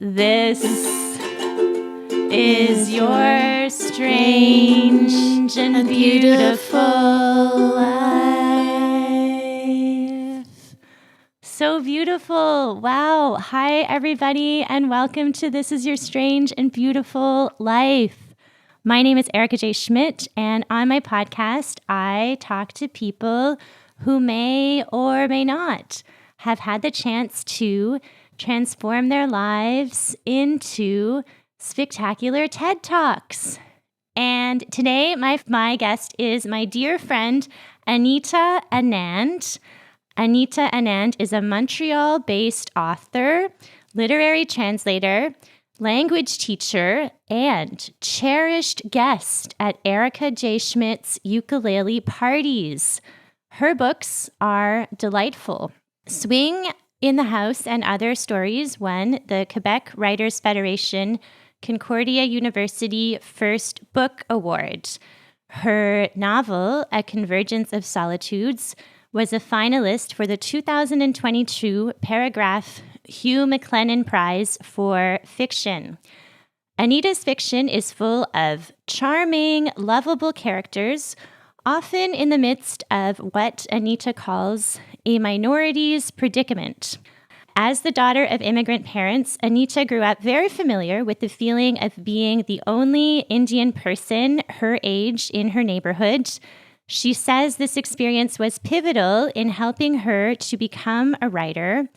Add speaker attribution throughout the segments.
Speaker 1: This is your strange and beautiful life. So beautiful. Wow. Hi, everybody, and welcome to This is Your Strange and Beautiful Life. My name is Erica J. Schmidt, and on my podcast, I talk to people who may or may not have had the chance to transform their lives into spectacular TED Talks. And today, my guest is my dear friend, Anita Anand. Anita Anand is a Montreal-based author, literary translator, language teacher, and cherished guest at Erica J. Schmidt's ukulele parties. Her books are delightful. Swing in the House and Other Stories won the Quebec Writers Federation Concordia University First Book Award. Her novel, A Convergence of Solitudes, was a finalist for the 2022 Paragraphe Hugh MacLennan Prize for fiction. Anita's fiction is full of charming, lovable characters, often in the midst of what Anita calls a minorities predicament. As the daughter of immigrant parents, Anita grew up very familiar with the feeling of being the only Indian person her age in her neighborhood. She says this experience was pivotal in helping her to become a writer,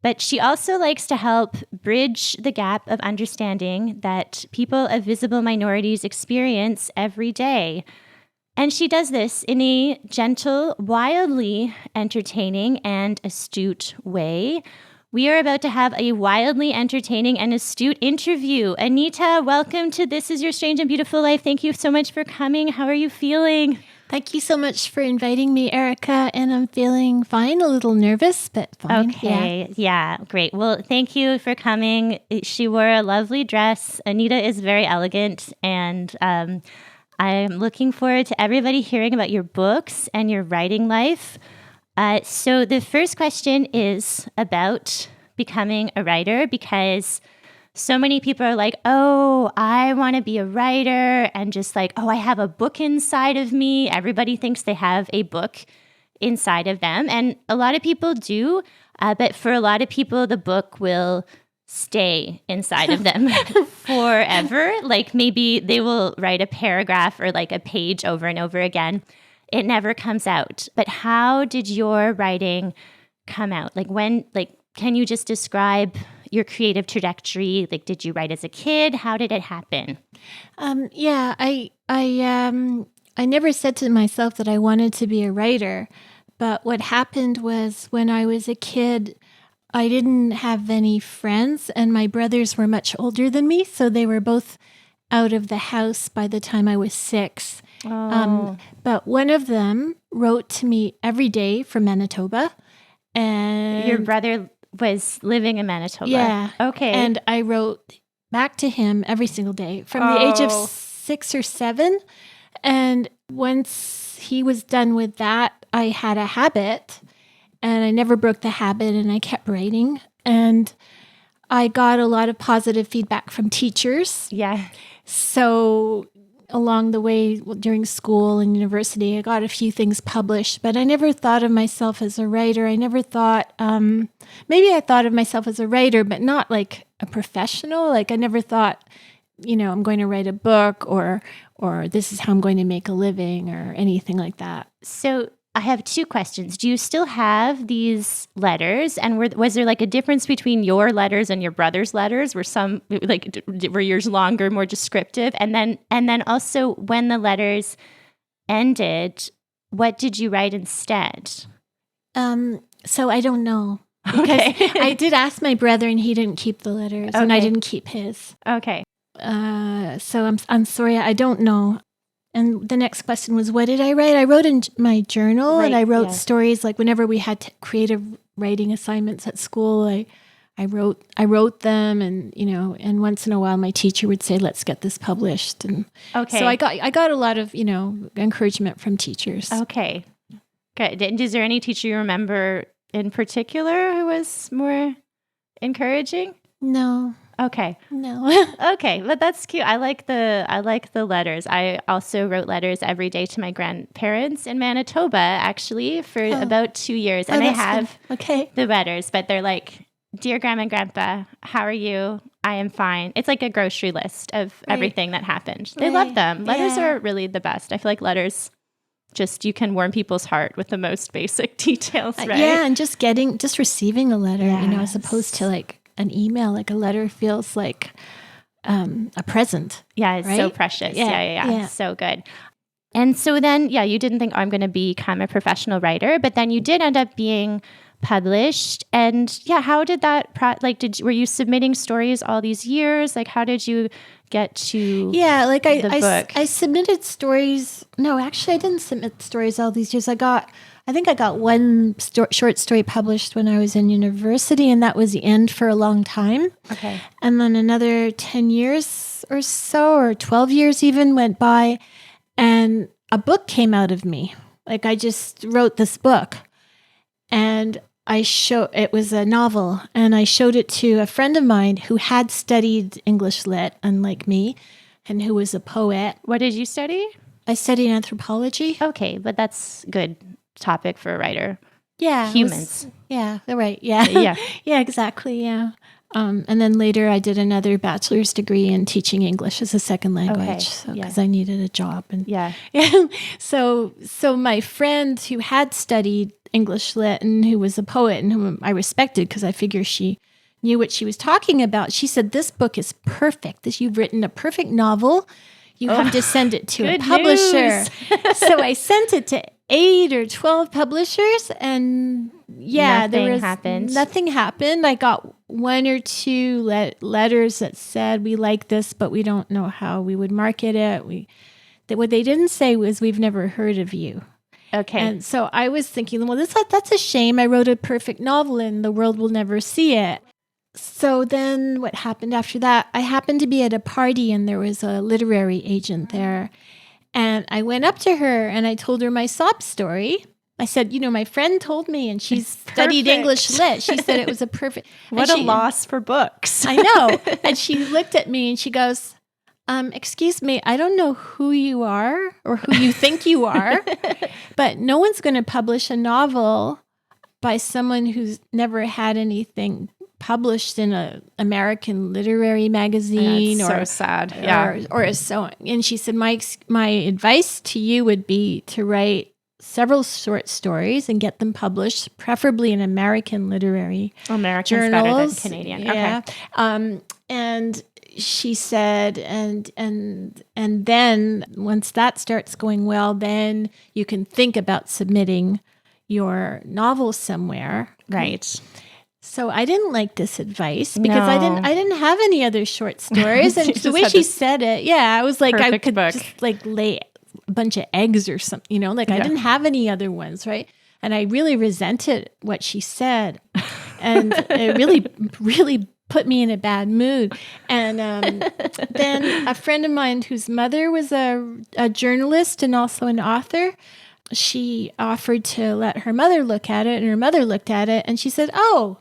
Speaker 1: but she also likes to help bridge the gap of understanding that people of visible minorities experience every day. And she does this in a gentle, wildly entertaining, and astute way. We are about to have a wildly entertaining and astute interview. Anita, welcome to This is Your Strange and Beautiful Life. Thank you so much for coming. How are you feeling?
Speaker 2: Thank you so much for inviting me, Erica, and I'm feeling fine, a little nervous, but fine.
Speaker 1: Okay, yeah, great. Well, thank you for coming. She wore a lovely dress. Anita is very elegant, and I'm looking forward to everybody hearing about your books and your writing life. So the first question is about becoming a writer, because so many people are like, oh, I want to be a writer, and just like, oh, I have a book inside of me. Everybody thinks they have a book inside of them. And a lot of people do, but for a lot of people, the book will stay inside of them forever. Like maybe they will write a paragraph or like a page over and over again. It never comes out. But how did your writing come out? Like can you just describe your creative trajectory? Like, did you write as a kid? How did it happen?
Speaker 2: I never said to myself that I wanted to be a writer, but what happened was when I was a kid, I didn't have any friends, and my brothers were much older than me, so they were both out of the house by the time I was 6.
Speaker 1: Oh.
Speaker 2: But one of them wrote to me every day from Manitoba. And
Speaker 1: Your brother was living in Manitoba?
Speaker 2: Yeah.
Speaker 1: Okay.
Speaker 2: And I wrote back to him every single day from the age of 6 or 7. And once he was done with that, I had a habit. And I never broke the habit, and I kept writing. And I got a lot of positive feedback from teachers.
Speaker 1: Yeah.
Speaker 2: So along the way, during school and university, I got a few things published. But I never thought of myself as a writer. I never thought, maybe I thought of myself as a writer, but not like a professional. Like I never thought, I'm going to write a book or this is how I'm going to make a living or anything like that.
Speaker 1: So I have 2 questions. Do you still have these letters? And was there like a difference between your letters and your brother's letters? Were yours longer, more descriptive? And then also when the letters ended, what did you write instead?
Speaker 2: So I don't know. Because
Speaker 1: Okay.
Speaker 2: I did ask my brother, and he didn't keep the letters, and I didn't keep his.
Speaker 1: Okay.
Speaker 2: So I'm sorry, I don't know. And the next question was, what did I write? I wrote in my journal, and I wrote stories. Like whenever we had creative writing assignments at school, I wrote them, and and once in a while my teacher would say, "Let's get this published." And so I got a lot of encouragement from teachers.
Speaker 1: Okay, good. And is there any teacher you remember in particular who was more encouraging?
Speaker 2: No.
Speaker 1: Okay.
Speaker 2: No.
Speaker 1: Okay, but that's cute. I like the letters. I also wrote letters every day to my grandparents in Manitoba, actually, for about 2 years. And I have the letters, but they're like, "Dear Grandma and Grandpa, how are you? I am fine." It's like a grocery list of everything that happened. They love them. Letters are really the best. I feel like letters, just you can warm people's heart with the most basic details, right?
Speaker 2: Yeah, and just receiving a letter, as opposed to like an email. Like a letter feels like a present.
Speaker 1: Yeah, it's so precious. Yeah. So good. And so then, you didn't think, I'm going to become a professional writer, but then you did end up being published. And how did that, were you submitting stories all these years? Like, how did you get to the book?
Speaker 2: I submitted stories. No, actually, I didn't submit stories all these years. I think I got one short story published when I was in university, and that was the end for a long time.
Speaker 1: Okay.
Speaker 2: And then another 10 years or so, or 12 years even, went by, and a book came out of me. Like, I just wrote this book, and it was a novel, and I showed it to a friend of mine who had studied English lit, unlike me, and who was a poet.
Speaker 1: What did you study?
Speaker 2: I studied anthropology.
Speaker 1: Okay, but that's good topic for a writer.
Speaker 2: Yeah.
Speaker 1: Humans.
Speaker 2: Right. Yeah. Yeah, exactly. Yeah. And then later I did another bachelor's degree in teaching English as a second language because I needed a job. And So my friend who had studied English lit and who was a poet and whom I respected because I figure she knew what she was talking about, she said, "This book is perfect. You've written a perfect novel. You have to send it to a publisher." So I sent it to 8 or 12 publishers, and nothing happened. I got 1 or 2 letters that said, "We like this, but we don't know how we would market it." What they didn't say was, "We've never heard of you."
Speaker 1: Okay.
Speaker 2: And so I was thinking, well, that's a shame. I wrote a perfect novel and the world will never see it. So then what happened after that? I happened to be at a party and there was a literary agent there. And I went up to her and I told her my sob story. I said, my friend told me, and she's studied English lit. She said it was a perfect.
Speaker 1: What a loss for books.
Speaker 2: I know. And she looked at me and she goes, "Excuse me, I don't know who you are or who you think you are, but no one's going to publish a novel by someone who's never had anything published in an American literary magazine."
Speaker 1: That's so sad. Yeah.
Speaker 2: Or so. And she said, my advice to you would be to write several short stories and get them published, preferably in American literary
Speaker 1: American's
Speaker 2: journals.
Speaker 1: Better than Canadian.
Speaker 2: Yeah.
Speaker 1: Okay.
Speaker 2: And she said, and then once that starts going well, then you can think about submitting your novel somewhere.
Speaker 1: Right.
Speaker 2: So I didn't like this advice because I didn't have any other short stories, and the way she said it, I was like, I could just like lay a bunch of eggs or something, I didn't have any other ones, right? And I really resented what she said, and it really put me in a bad mood. And then a friend of mine whose mother was a journalist and also an author, she offered to let her mother look at it, and her mother looked at it, and she said, "Oh,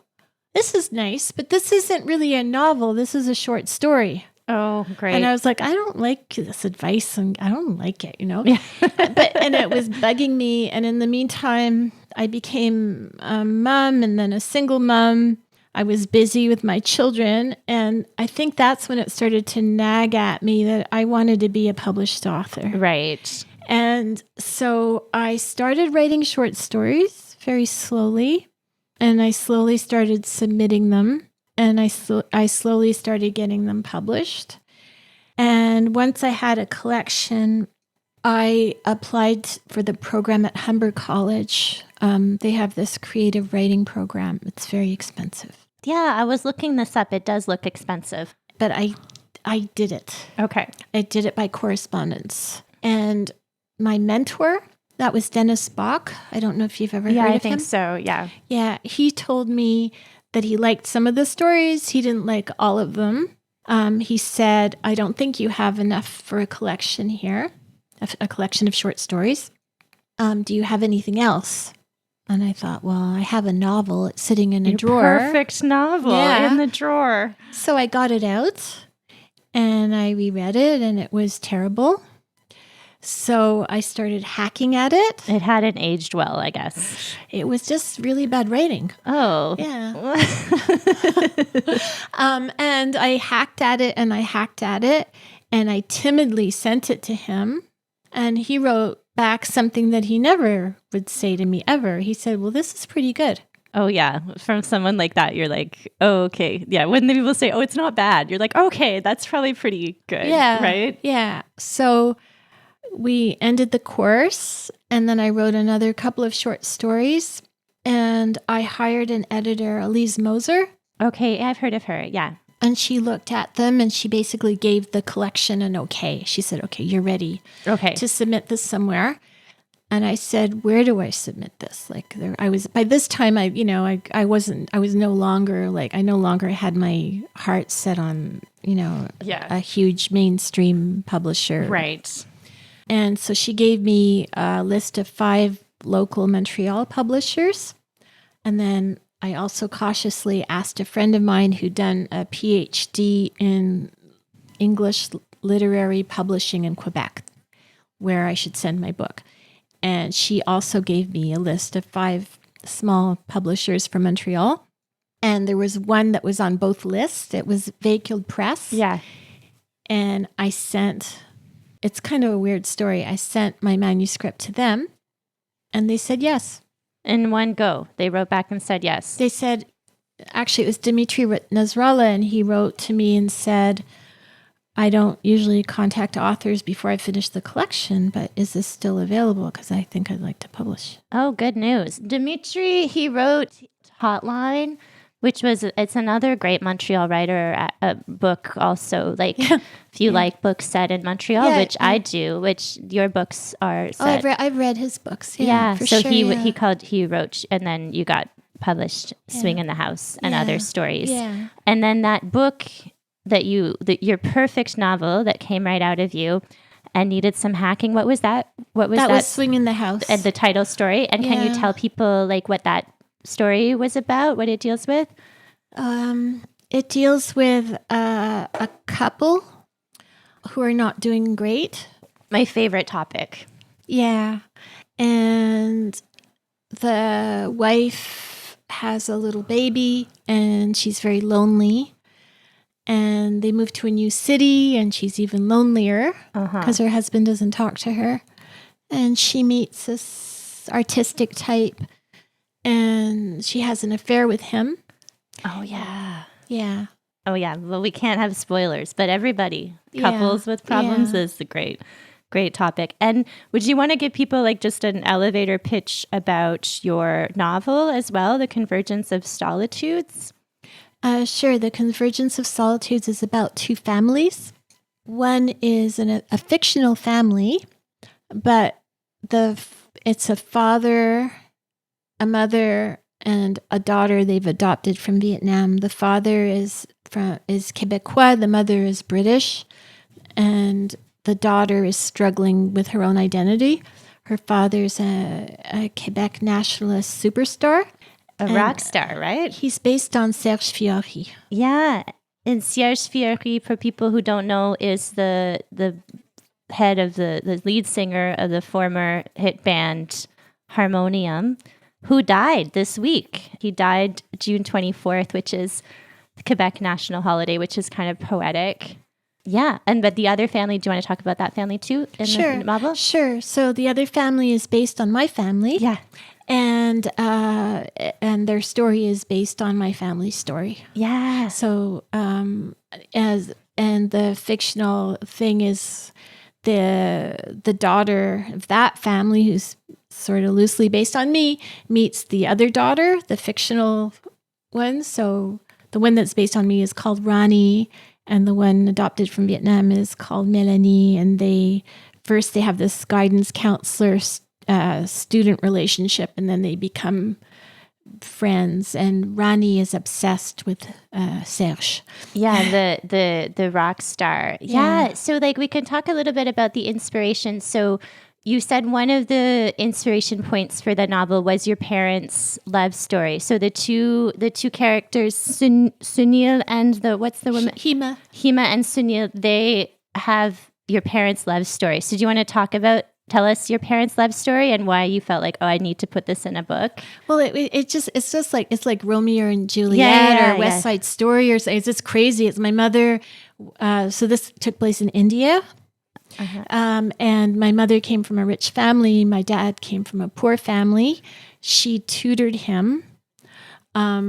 Speaker 2: this is nice, but this isn't really a novel. This is a short story."
Speaker 1: Oh, great.
Speaker 2: And I was like, I don't like this advice, and I don't like it, Yeah. And it was bugging me. And in the meantime, I became a mom and then a single mom. I was busy with my children. And I think that's when it started to nag at me that I wanted to be a published author.
Speaker 1: Right.
Speaker 2: And so I started writing short stories very slowly. And I slowly started submitting them. And I slowly started getting them published. And once I had a collection, I applied for the program at Humber College. They have this creative writing program. It's very expensive.
Speaker 1: Yeah, I was looking this up. It does look expensive.
Speaker 2: But I did it.
Speaker 1: Okay.
Speaker 2: I did it by correspondence. And my mentor, that was Dennis Bach. I don't know if you've ever heard of him.
Speaker 1: Yeah, I think so. Yeah.
Speaker 2: Yeah, he told me that he liked some of the stories. He didn't like all of them. He said, "I don't think you have enough for a collection here, a collection of short stories. Do you have anything else?" And I thought, well, I have a novel. It's sitting in a
Speaker 1: Your
Speaker 2: drawer.
Speaker 1: Perfect novel in the drawer.
Speaker 2: So I got it out and I reread it and it was terrible. So I started hacking at it.
Speaker 1: It hadn't aged well, I guess.
Speaker 2: It was just really bad writing.
Speaker 1: Oh.
Speaker 2: Yeah. And I hacked at it and I hacked at it and I timidly sent it to him. And he wrote back something that he never would say to me ever. He said, well, this is pretty good.
Speaker 1: Oh, yeah. From someone like that, you're like, oh, okay. Yeah. When the people say, oh, it's not bad, you're like, okay, that's probably pretty good.
Speaker 2: Yeah.
Speaker 1: Right?
Speaker 2: Yeah. So we ended the course and then I wrote another couple of short stories and I hired an editor, Elise Moser.
Speaker 1: Okay. I've heard of her. Yeah.
Speaker 2: And she looked at them and she basically gave the collection an okay. She said, okay, you're ready to submit this somewhere. And I said, where do I submit this? Like I was, by this time, I no longer had my heart set on, a huge mainstream publisher.
Speaker 1: Right.
Speaker 2: And so she gave me a list of 5 local Montreal publishers. And then I also cautiously asked a friend of mine who'd done a PhD in English literary publishing in Quebec, where I should send my book. And she also gave me a list of 5 small publishers from Montreal. And there was one that was on both lists. It was Véhicule Press.
Speaker 1: Yeah.
Speaker 2: And it's kind of a weird story. I sent my manuscript to them and they said yes.
Speaker 1: In one go. They wrote back and said yes.
Speaker 2: They said, actually, it was Dimitri Nasrallah, and he wrote to me and said, I don't usually contact authors before I finish the collection, but is this still available? Because I think I'd like to publish.
Speaker 1: Oh, good news. Dimitri, he wrote Hotline, which it's another great Montreal writer book also. Like, if you like books set in Montreal, which I do, which your books are set.
Speaker 2: Oh, I've read his books.
Speaker 1: So sure, he wrote, and then you got published Swing in the House and other stories. Yeah. And then that book your perfect novel that came right out of you and needed some hacking. What was that? That
Speaker 2: was Swing in the House.
Speaker 1: And the title story. And can you tell people like what that story was about, what it deals with?
Speaker 2: It deals with a couple who are not doing great.
Speaker 1: My favorite topic.
Speaker 2: Yeah. And the wife has a little baby and she's very lonely. And they move to a new city and she's even lonelier because her husband doesn't talk to her. And she meets this artistic type and she has an affair with him.
Speaker 1: Oh, yeah.
Speaker 2: Yeah.
Speaker 1: Oh, yeah. Well, we can't have spoilers, but everybody, couples with problems is a great topic. And would you want to give people like just an elevator pitch about your novel as well, The Convergence of Solitudes?
Speaker 2: Sure. The Convergence of Solitudes is about 2 families. One is a fictional family, but it's a father, a mother, and a daughter they've adopted from Vietnam. The father is Quebecois, the mother is British, and the daughter is struggling with her own identity. Her father's a Quebec nationalist superstar.
Speaker 1: A rock star, right?
Speaker 2: He's based on Serge Fiore.
Speaker 1: Yeah. And Serge Fiore, for people who don't know, is the head of the lead singer of the former hit band Harmonium, who died this week. He died June 24th, which is the Quebec national holiday, which is kind of poetic. Yeah. But the other family, do you want to talk about that family too in the novel? Sure.
Speaker 2: So the other family is based on my family.
Speaker 1: Yeah.
Speaker 2: And their story is based on my family's story.
Speaker 1: Yeah.
Speaker 2: So the fictional thing is the daughter of that family, who's sort of loosely based on me, meets the other daughter, the fictional one. So the one that's based on me is called Rani, and the one adopted from Vietnam is called Melanie. And they have this guidance counselor student relationship, and then they become friends. And Rani is obsessed with Serge.
Speaker 1: Yeah, the rock star. Yeah. So like we can talk a little bit about the inspiration. So you said one of the inspiration points for the novel was your parents' love story. So the two characters, Sunil and what's the woman?
Speaker 2: Hema
Speaker 1: and Sunil, they have your parents' love story. So do you want to tell us your parents' love story and why you felt like, I need to put this in a book?
Speaker 2: Well, it's just like Romeo and Juliet or West Side Story or something. It's just crazy. It's my mother. So this took place in India. And my mother came from a rich family. My dad came from a poor family. She tutored him.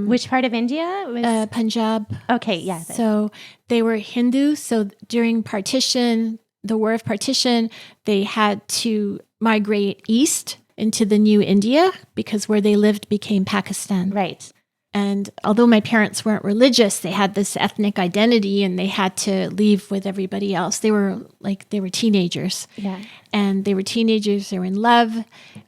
Speaker 1: Which part of India?
Speaker 2: Punjab.
Speaker 1: Okay, yeah.
Speaker 2: So they were Hindu. So during the War of Partition, they had to migrate east into the new India because where they lived became Pakistan.
Speaker 1: Right.
Speaker 2: And although my parents weren't religious, they had this ethnic identity and they had to leave with everybody else. They were teenagers.
Speaker 1: Yeah.
Speaker 2: And they were teenagers, they were in love.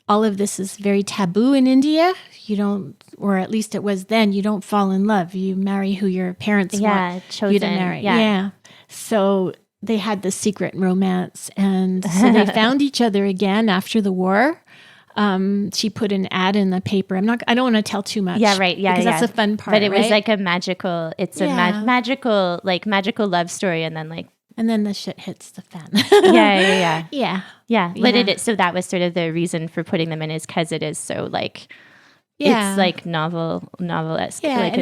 Speaker 2: All of this is very taboo in India. You don't, or at least it was then, you don't fall in love. You marry who your parents want you to marry. Yeah. So they had this secret romance. And so they found each other again after the war. She put an ad in the paper. I don't want to tell too much.
Speaker 1: Yeah, right. Yeah,
Speaker 2: because that's the fun part.
Speaker 1: But it was like a magical. It's a magical love story, and then
Speaker 2: the shit hits the fan.
Speaker 1: Yeah. So that was sort of the reason for putting them in, is because it is so it's like novel-esque.
Speaker 2: Yeah, and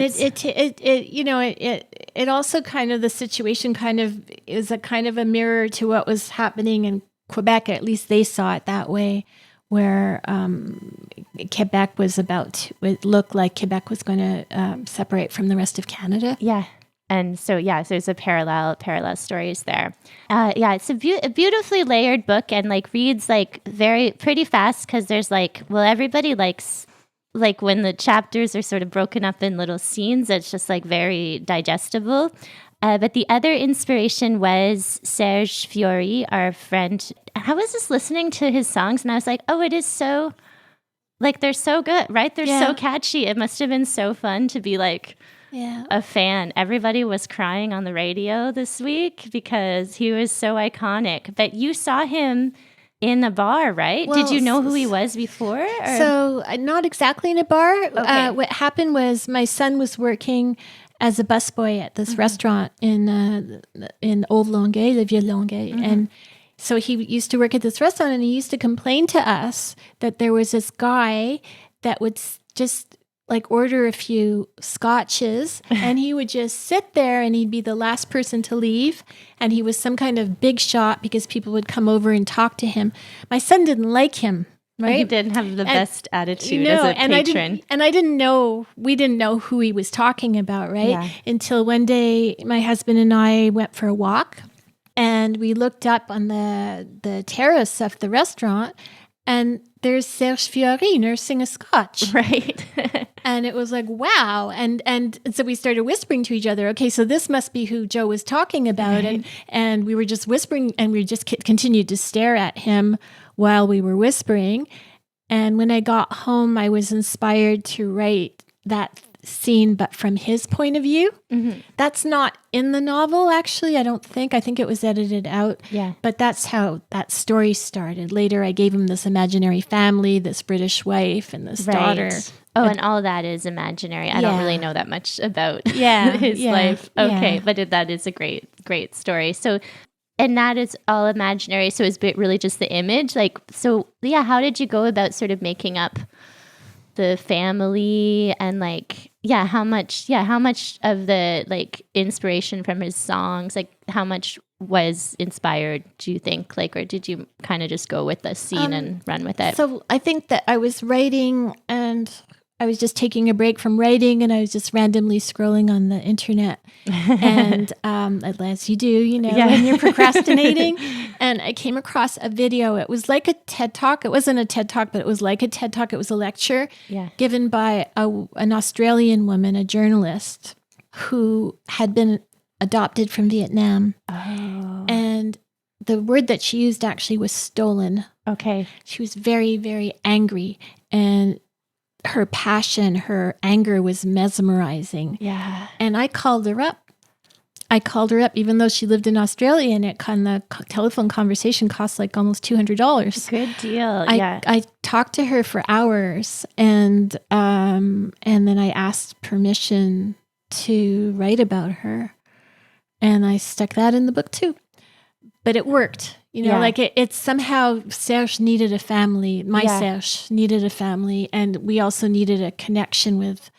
Speaker 2: it also kind of, the situation kind of is a kind of a mirror to what was happening in Quebec. At least they saw it that way. Where Quebec it looked like Quebec was going to separate from the rest of Canada.
Speaker 1: Yeah. And so, there's a parallel stories there. It's a beautifully layered book and reads very pretty fast because there's everybody likes when the chapters are sort of broken up in little scenes, it's just very digestible. But the other inspiration was Serge Fiore, our friend. I was just listening to his songs and I was like, oh, it is so, they're so good, right? They're so catchy. It must have been so fun to be a fan. Everybody was crying on the radio this week because he was so iconic. But you saw him in a bar, right?
Speaker 2: Well,
Speaker 1: did you know who he was before? Or?
Speaker 2: So not exactly in a bar.
Speaker 1: Okay.
Speaker 2: What happened was my son was working as a busboy at this restaurant in Old Longueuil, the Vieux Longueuil. And so he used to work at this restaurant and he used to complain to us that there was this guy that would just order a few scotches and he would just sit there and he'd be the last person to leave. And he was some kind of big shot because people would come over and talk to him. My son didn't like him. Right?
Speaker 1: He didn't have the best attitude as a patron.
Speaker 2: We didn't know who he was talking about, right? Yeah. Until one day my husband and I went for a walk and we looked up on the terrace of the restaurant and there's Serge Fiore nursing a scotch.
Speaker 1: Right.
Speaker 2: And it was wow. And so we started whispering to each other, okay, so this must be who Joe was talking about. Right. And we were just whispering and we just continued to stare at him while we were whispering. And when I got home, I was inspired to write that scene, but from his point of view. Mm-hmm. That's not in the novel, actually, I don't think. I think it was edited out.
Speaker 1: Yeah.
Speaker 2: But that's how that story started. Later, I gave him this imaginary family, this British wife, and this daughter.
Speaker 1: Oh, and all of that is imaginary. I don't really know that much about his life. Okay, but that is a great story. So, and that is all imaginary. So it's really just the image. How did you go about sort of making up the family and how much of the inspiration from his songs, how much was inspired, do you think? Or did you kind of just go with the scene and run with it?
Speaker 2: So I think that I was writing and I was just taking a break from writing and I was just randomly scrolling on the internet and as you do, when you're procrastinating. And I came across a video. It was like a TED Talk. It wasn't a TED Talk, but it was like a TED Talk. It was a lecture given by an Australian woman, a journalist who had been adopted from Vietnam.
Speaker 1: Oh.
Speaker 2: And the word that she used actually was stolen.
Speaker 1: Okay.
Speaker 2: She was very, very angry and her passion, her anger was mesmerizing.
Speaker 1: Yeah.
Speaker 2: And I called her up I called her up, even though she lived in Australia, and the telephone conversation cost like almost $200.
Speaker 1: Good deal.
Speaker 2: I talked to her for hours, and then I asked permission to write about her, and I stuck that in the book too. But it worked, like it's somehow Serge needed a family. Serge needed a family, and we also needed a connection with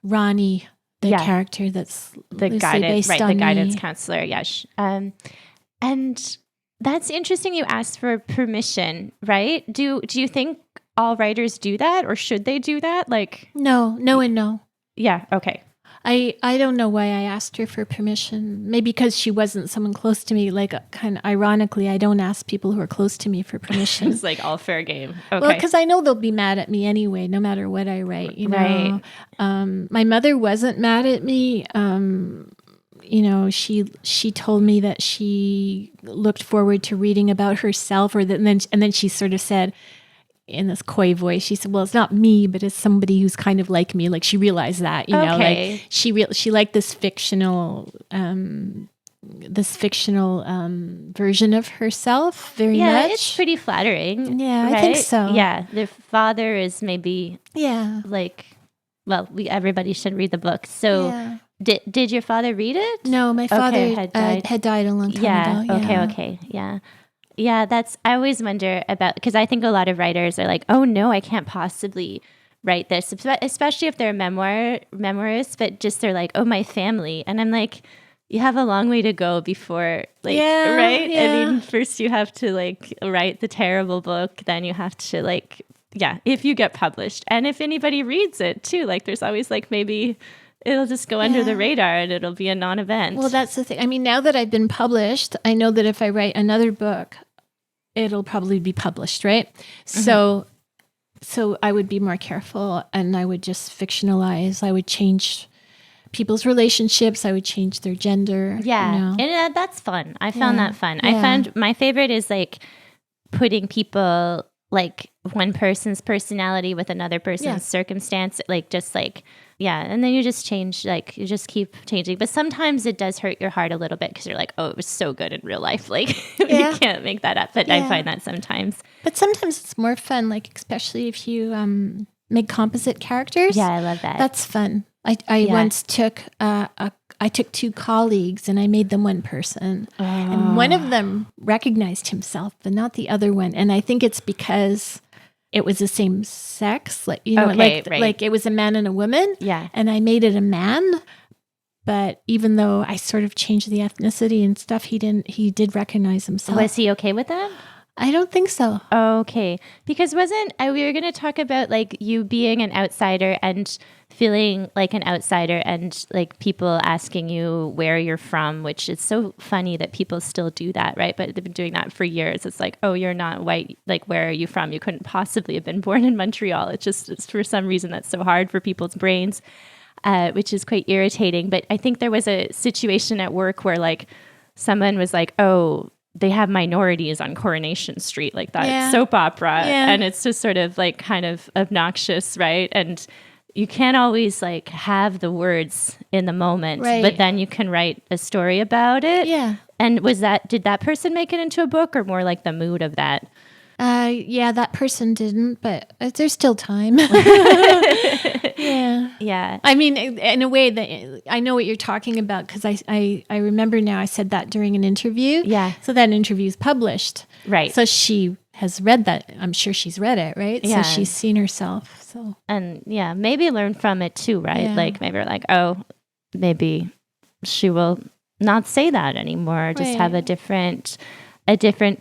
Speaker 2: Ronnie, the character that's
Speaker 1: the guidance, right? The guidance counselor. Yes. And that's interesting. You asked for permission, right? Do you think all writers do that, or should they do that? Like,
Speaker 2: no, and no.
Speaker 1: Yeah. Okay.
Speaker 2: I don't know why I asked her for permission. Maybe because she wasn't someone close to me. Like, kind of ironically, I don't ask people who are close to me for permission.
Speaker 1: It's like all fair game. Okay.
Speaker 2: Well, because I know they'll be mad at me anyway, no matter what I write.
Speaker 1: Right.
Speaker 2: My mother wasn't mad at me. She told me that she looked forward to reading about herself, and then she sort of said, in this coy voice, she said, well, it's not me, but it's somebody who's kind of like me. Like, she realized that, like she liked this fictional version of herself very much.
Speaker 1: Yeah, it's pretty flattering.
Speaker 2: Yeah,
Speaker 1: right?
Speaker 2: I think so.
Speaker 1: Yeah, the father is maybe like, well, everybody should read the book. So did your father read it?
Speaker 2: No, my father had died a long time ago.
Speaker 1: Okay. Yeah, I always wonder about, because I think a lot of writers are like, oh no, I can't possibly write this, especially if they're memoirists, but just they're like, oh, my family. And I'm like, you have a long way to go before, like, right? Yeah. I mean, first you have to like write the terrible book, then you have to like, if you get published. And if anybody reads it too, like there's always like maybe it'll just go under the radar and it'll be a non-event.
Speaker 2: Well, that's the thing. I mean, now that I've been published, I know that if I write another book, it'll probably be published, right? Mm-hmm. So I would be more careful, and I would just fictionalize. I would change people's relationships. I would change their gender.
Speaker 1: Yeah, and that's fun. I found that fun. Yeah. I found my favorite is like putting people, like one person's personality with another person's circumstance, like just like, and then you just change, like you just keep changing. But sometimes it does hurt your heart a little bit because you're like, oh, it was so good in real life. Like you can't make that up. But I find that sometimes. But
Speaker 2: sometimes it's more fun, like especially if you make composite characters.
Speaker 1: Yeah, I love that.
Speaker 2: That's fun. I once took I took two colleagues and I made them one person. Oh. And one of them recognized himself, but not the other one. And I think it's because it was the same sex, like like it was a man and a woman.
Speaker 1: Yeah.
Speaker 2: And I made it a man. But even though I sort of changed the ethnicity and stuff, he did recognize himself.
Speaker 1: Was he okay with that?
Speaker 2: I don't think so.
Speaker 1: Okay. Because we were going to talk about like you being an outsider and feeling like an outsider and like people asking you where you're from, which is so funny that people still do that, right? But they've been doing that for years. It's like, oh, you're not white. Like, where are you from? You couldn't possibly have been born in Montreal. It's for some reason that's so hard for people's brains, which is quite irritating. But I think there was a situation at work where like someone was like, oh, they have minorities on Coronation Street, like that soap opera. Yeah. And it's just sort of like kind of obnoxious, right? And you can't always like have the words in the moment, but then you can write a story about it.
Speaker 2: Yeah.
Speaker 1: And did that person make it into a book or more like the mood of that?
Speaker 2: Yeah, that person didn't, but there's still time.
Speaker 1: Yeah.
Speaker 2: I mean, in a way that I know what you're talking about because I remember now I said that during an interview.
Speaker 1: Yeah.
Speaker 2: So that interview is published.
Speaker 1: Right.
Speaker 2: So she has read that. I'm sure she's read it, right?
Speaker 1: Yeah.
Speaker 2: So she's seen herself. So.
Speaker 1: And maybe learn from it too, right? Yeah. Like maybe like, oh, maybe she will not say that anymore. Just have a different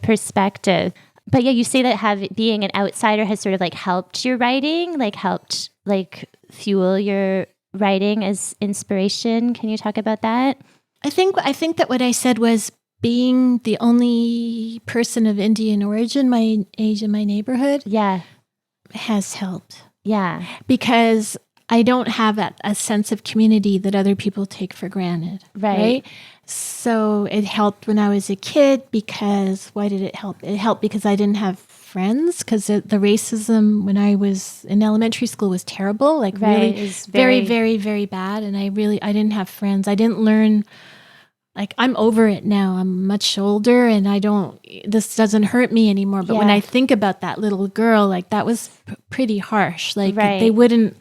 Speaker 1: perspective. But yeah, you say that being an outsider has sort of like helped your writing, like helped like fuel your writing as inspiration. Can you talk about that?
Speaker 2: I think that what I said was being the only person of Indian origin my age in my neighborhood.
Speaker 1: Yeah,
Speaker 2: has helped.
Speaker 1: Yeah,
Speaker 2: because I don't have a sense of community that other people take for granted. Right? So it helped when I was a kid because why did it help? It helped because I didn't have friends because the racism when I was in elementary school was terrible, like really very, very, very bad. And I didn't have friends. I didn't learn like, I'm over it now. I'm much older and this doesn't hurt me anymore. But when I think about that little girl, like that was pretty harsh. Like they wouldn't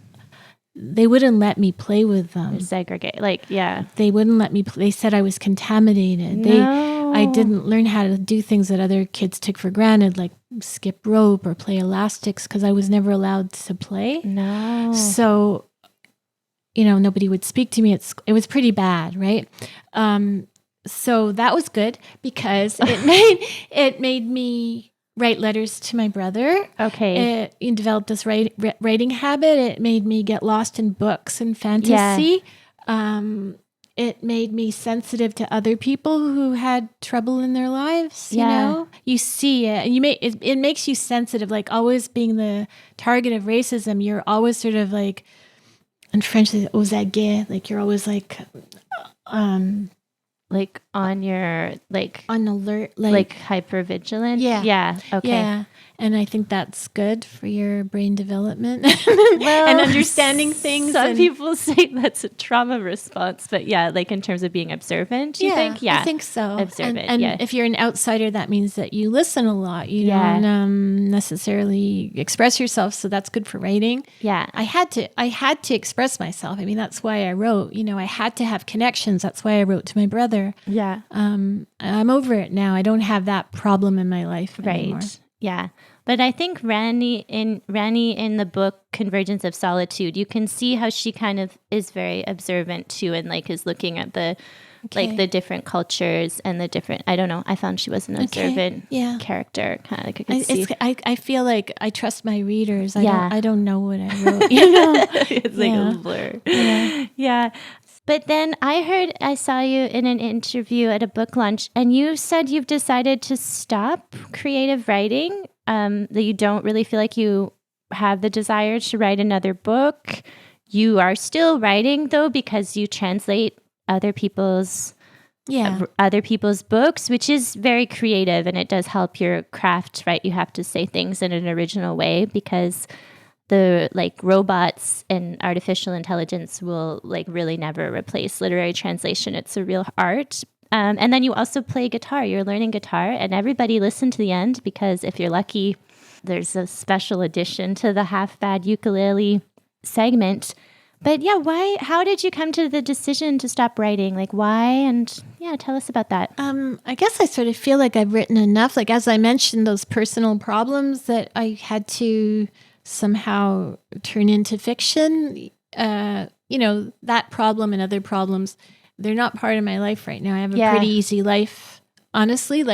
Speaker 2: let me play with them.
Speaker 1: Segregate.
Speaker 2: They wouldn't let me play. They said I was contaminated. I didn't learn how to do things that other kids took for granted, like skip rope or play elastics, because I was never allowed to play.
Speaker 1: No.
Speaker 2: So, nobody would speak to me. It was pretty bad, right? So that was good because it made me write letters to my brother.
Speaker 1: Okay.
Speaker 2: It developed this writing habit. It made me get lost in books and fantasy. It made me sensitive to other people who had trouble in their lives. You see it, and it makes you sensitive. Like always being the target of racism, you're always sort of like, in French, aux aguets. Like you're always like
Speaker 1: on your
Speaker 2: on alert,
Speaker 1: like hyper vigilant. Okay.
Speaker 2: Yeah. And I think that's good for your brain development and understanding things.
Speaker 1: Some people say that's a trauma response, but like in terms of being observant, you think? Yeah,
Speaker 2: I think so.
Speaker 1: Observant.
Speaker 2: And if you're an outsider, that means that you listen a lot. You don't necessarily express yourself, so that's good for writing.
Speaker 1: Yeah,
Speaker 2: I had to express myself. I mean, that's why I wrote. I had to have connections. That's why I wrote to my brother.
Speaker 1: Yeah.
Speaker 2: I'm over it now. I don't have that problem in my life anymore.
Speaker 1: Yeah. But I think Rani in the book Convergence of Solitude, you can see how she kind of is very observant too, and is looking at the the different cultures and the different. I don't know. I found she was an observant character. Kind of.
Speaker 2: I feel like I trust my readers. I don't know what I wrote. It's
Speaker 1: like a blur. Yeah. But then I saw you in an interview at a book launch, and you said you've decided to stop creative writing. That you don't really feel like you have the desire to write another book. You are still writing though, because you translate other people's books, which is very creative, and it does help your craft, right? You have to say things in an original way because the robots and artificial intelligence will really never replace literary translation. It's a real art. And then you also play guitar. You're learning guitar, and everybody listen to the end because if you're lucky, there's a special addition to the half bad ukulele segment. But why? How did you come to the decision to stop writing? Why? And tell us about that.
Speaker 2: I guess I sort of feel like I've written enough. Like as I mentioned, those personal problems that I had to somehow turn into fiction. That problem and other problems. They're not part of my life right now. I have a pretty easy life, honestly.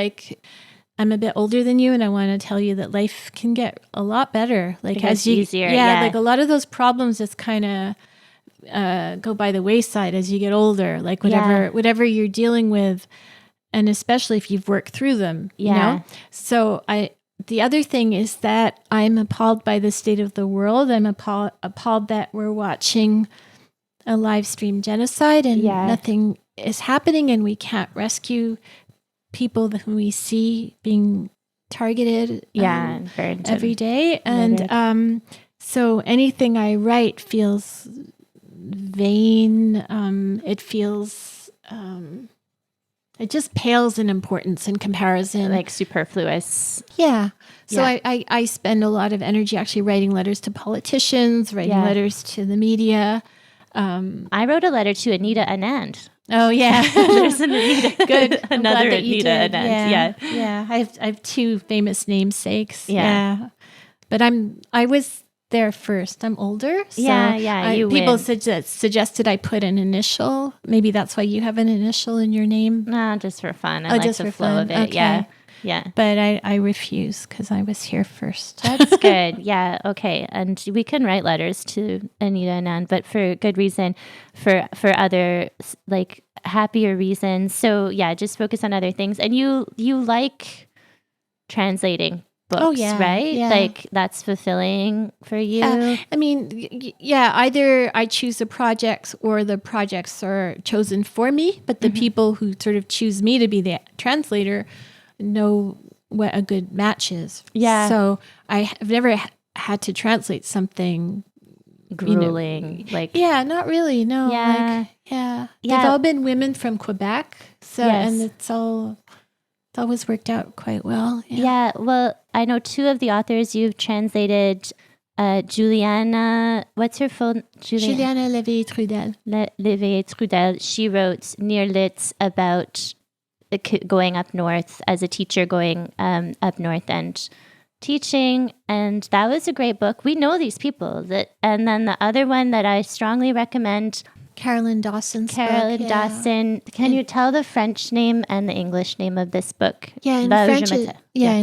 Speaker 2: I'm a bit older than you, and I want to tell you that life can get a lot better.
Speaker 1: Easier.
Speaker 2: A lot of those problems just kind of go by the wayside as you get older. Whatever you're dealing with, and especially if you've worked through them. You know. So the other thing is that I'm appalled by the state of the world. I'm appalled that we're watching a live stream genocide and nothing is happening, and we can't rescue people who we see being targeted every day. And so anything I write feels vain. It feels it just pales in importance in comparison.
Speaker 1: Superfluous.
Speaker 2: Yeah. So I spend a lot of energy actually writing letters to politicians, writing letters to the media.
Speaker 1: I wrote a letter to Anita Anand.
Speaker 2: Oh yeah,
Speaker 1: there's an Anita.
Speaker 2: Good,
Speaker 1: Another Anita Anand.
Speaker 2: Yeah. I have two famous namesakes. Yeah. But I was there first. I'm older. So people suggested I put an initial. Maybe that's why you have an initial in your name.
Speaker 1: No, just for fun. I like the flow of it.
Speaker 2: Okay.
Speaker 1: Yeah.
Speaker 2: But I refuse because I was here first.
Speaker 1: That's good. Yeah. Okay. And we can write letters to Anita Anand, but for good reason, for other happier reasons. So just focus on other things. And you like translating books, right?
Speaker 2: Yeah.
Speaker 1: That's fulfilling for you.
Speaker 2: I mean, either I choose the projects or the projects are chosen for me, but the people who sort of choose me to be the translator know what a good match is. Yeah. So I have never had to translate something
Speaker 1: grueling.
Speaker 2: Not really. No. Yeah. They've all been women from Quebec. So, and it's always worked out quite well.
Speaker 1: Yeah. Well, I know two of the authors you've translated. Juliana, what's her full?
Speaker 2: Juliana Léveillé-Trudel.
Speaker 1: Léveillé-Trudel. She wrote Near Lit about going up north as a teacher, going up north and teaching, and that was a great book. We know these people. And then the other one that I strongly recommend,
Speaker 2: Carolyn Dawson's book.
Speaker 1: Dawson. Can you tell the French name and the English name of this book?
Speaker 2: Yeah, in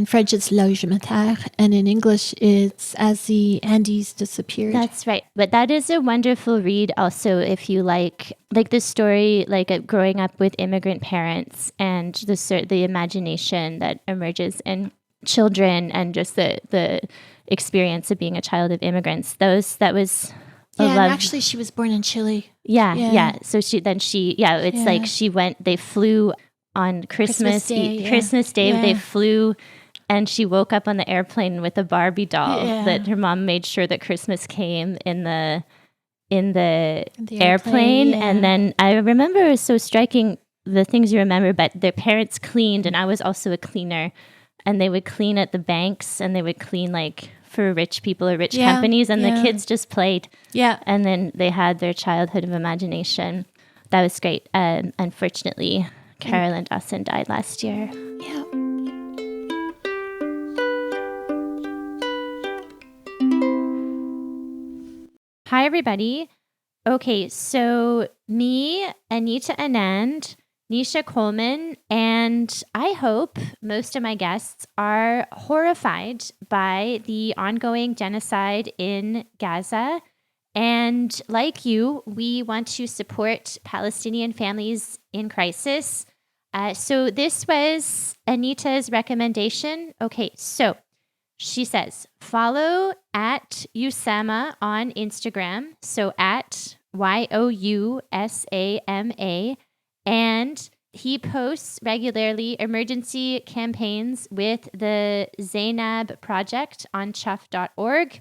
Speaker 2: French it's Losing My Moji, and in English it's As the Andes Disappeared.
Speaker 1: That's right. But that is a wonderful read also if you like the story, growing up with immigrant parents and the imagination that emerges in children and just the experience of being a child of immigrants. That was...
Speaker 2: and actually she was born in Chile.
Speaker 1: Yeah. So they flew on Christmas Day.
Speaker 2: Yeah.
Speaker 1: They flew, and she woke up on the airplane with a Barbie doll that her mom made sure that Christmas came in the airplane.
Speaker 2: Yeah.
Speaker 1: And then I remember it was so striking, the things you remember, but their parents cleaned, and I was also a cleaner, and they would clean at the banks, and they would clean for rich people or rich companies, and the kids just played.
Speaker 2: Yeah.
Speaker 1: And then they had their childhood of imagination. That was great. Unfortunately, Carolyn Dawson died last year.
Speaker 2: Yeah.
Speaker 1: Hi, everybody. Okay, so me, Anita Anand, Nisha Coleman, and I hope most of my guests are horrified by the ongoing genocide in Gaza. And like you, we want to support Palestinian families in crisis. So this was Anita's recommendation. Okay, so she says, follow at Yousaama on Instagram. So at YOUSAMA. And he posts regularly emergency campaigns with the Zainab Project on chuff.org.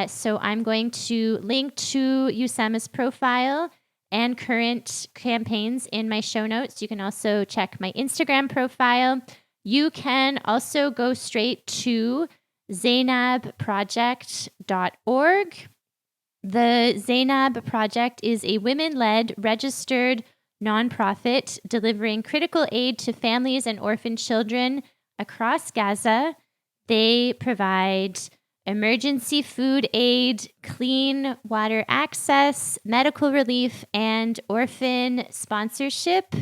Speaker 1: So I'm going to link to Yousaama's profile and current campaigns in my show notes. You can also check my Instagram profile. You can also go straight to zainabproject.org. The Zainab Project is a women-led, registered nonprofit delivering critical aid to families and orphan children across Gaza. They provide emergency food aid, clean water access, medical relief, and orphan sponsorship.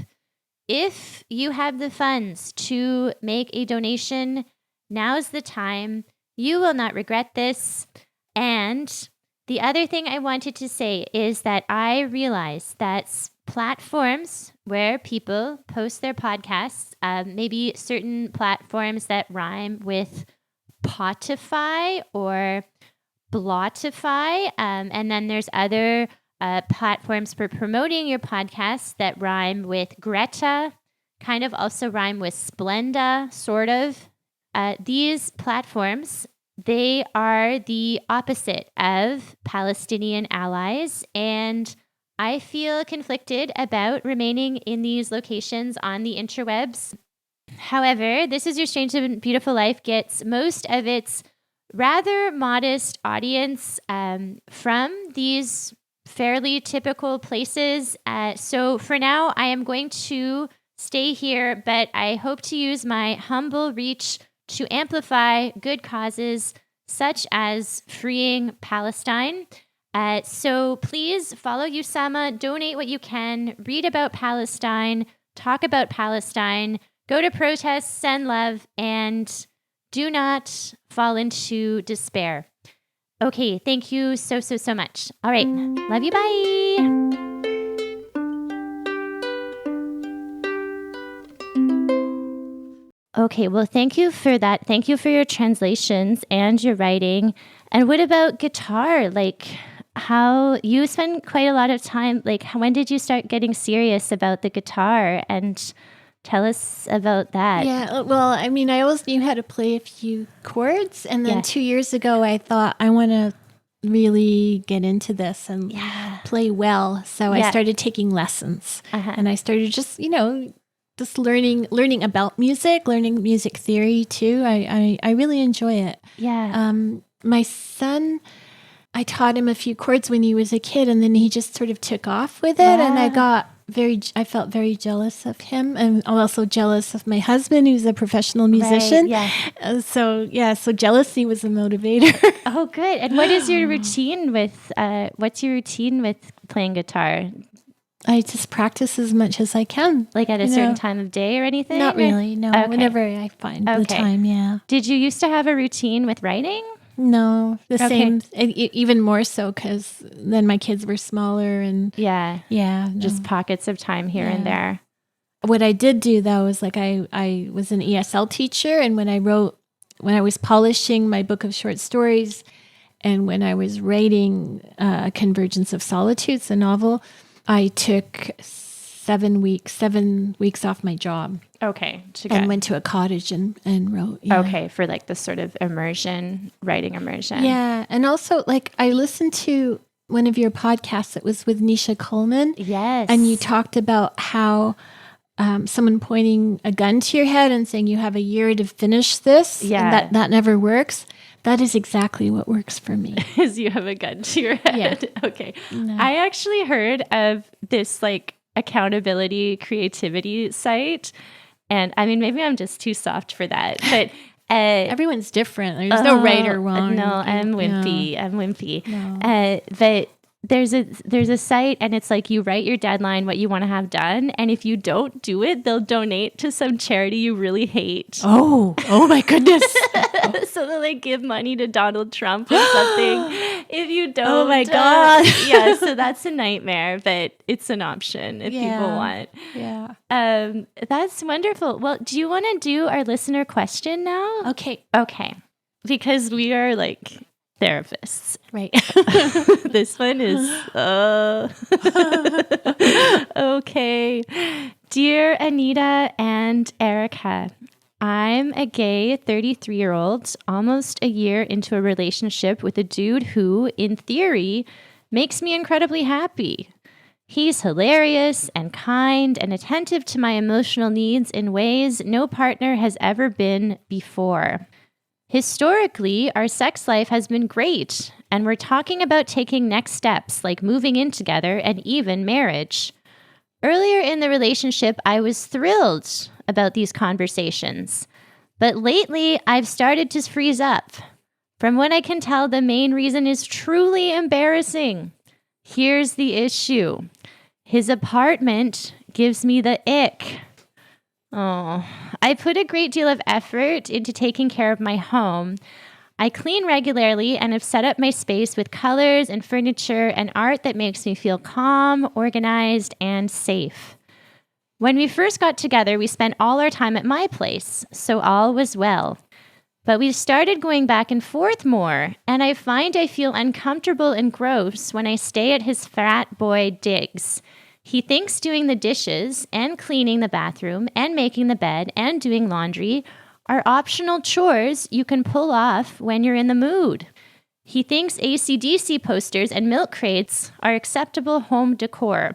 Speaker 1: If you have the funds to make a donation, now's the time. You will not regret this. And the other thing I wanted to say is that I realize that platforms where people post their podcasts, maybe certain platforms that rhyme with Potify or Blotify, and then there's other platforms for promoting your podcast that rhyme with Greta, kind of also rhyme with Splenda, sort of. These platforms, they are the opposite of Palestinian allies, and I feel conflicted about remaining in these locations on the interwebs. However, This Is Your Strange and Beautiful Life gets most of its rather modest audience from these fairly typical places. So for now, I am going to stay here, but I hope to use my humble reach to amplify good causes such as freeing Palestine. So please follow Yousaama, donate what you can, read about Palestine, talk about Palestine, go to protests, send love, and do not fall into despair. Okay, thank you so much. All right, love you, bye. Okay, well, thank you for that. Thank you for your translations and your writing. And what about guitar? How you spend quite a lot of time, when did you start getting serious about the guitar? And tell us about that.
Speaker 2: Yeah, well, I always knew how to play a few chords. And then 2 years ago, I thought I want to really get into this and play well. So I started taking lessons and I started just, just learning about music, learning music theory too. I really enjoy it.
Speaker 1: Yeah.
Speaker 2: My son, I taught him a few chords when he was a kid, and then he just sort of took off with it. And I felt very jealous of him, and I'm also jealous of my husband, who's a professional musician.
Speaker 1: Right, yeah.
Speaker 2: So jealousy was a motivator.
Speaker 1: Oh, good. And what is your routine with? What's your routine with playing guitar?
Speaker 2: I just practice as much as I can.
Speaker 1: Like at a certain time of day or anything?
Speaker 2: Not really, no. Okay. Whenever I find the time, yeah.
Speaker 1: Did you used to have a routine with writing?
Speaker 2: No, the same, even more so because then my kids were smaller and
Speaker 1: just pockets of time here and there.
Speaker 2: What I did do though was like I was an ESL teacher, and when I was polishing my book of short stories, and when I was writing Convergence of Solitudes, a novel, I took 7 weeks off my job.
Speaker 1: Okay.
Speaker 2: And went to a cottage and wrote. Yeah.
Speaker 1: Okay. For like the sort of writing immersion.
Speaker 2: Yeah. And also like I listened to one of your podcasts that was with Nisha Coleman.
Speaker 1: Yes.
Speaker 2: And you talked about how someone pointing a gun to your head and saying you have a year to finish this.
Speaker 1: Yeah.
Speaker 2: And that never works. That is exactly what works for me.
Speaker 1: Is you have a gun to your head. Yeah. Okay. No. I actually heard of this like accountability creativity site. And I mean, maybe I'm just too soft for that, but
Speaker 2: everyone's different. There's no right or wrong.
Speaker 1: No, I'm wimpy. No. I'm wimpy. No. But there's a site, and it's like you write your deadline, what you want to have done, and if you don't do it, they'll donate to some charity you really hate.
Speaker 2: Oh my goodness!
Speaker 1: So they'll like give money to Donald Trump or something if you don't.
Speaker 2: Oh my god!
Speaker 1: Yeah, so that's a nightmare, but it's an option if people want.
Speaker 2: Yeah.
Speaker 1: That's wonderful. Well, do you want to do our listener question now?
Speaker 2: Okay.
Speaker 1: Because we are like therapists.
Speaker 2: Right.
Speaker 1: This one is okay. Dear Anita and Erica, I'm a gay 33-year-old, almost a year into a relationship with a dude who, in theory, makes me incredibly happy. He's hilarious and kind and attentive to my emotional needs in ways no partner has ever been before. Historically, our sex life has been great, and we're talking about taking next steps like moving in together and even marriage. Earlier in the relationship, I was thrilled about these conversations, but lately I've started to freeze up. From what I can tell, the main reason is truly embarrassing. Here's the issue. His apartment gives me the ick. Oh, I put a great deal of effort into taking care of my home. I clean regularly and have set up my space with colors and furniture and art that makes me feel calm, organized, and safe. When we first got together, we spent all our time at my place, so all was well. But we've started going back and forth more, and I find I feel uncomfortable and gross when I stay at his frat boy digs. He thinks doing the dishes and cleaning the bathroom and making the bed and doing laundry are optional chores you can pull off when you're in the mood. He thinks AC/DC posters and milk crates are acceptable home decor.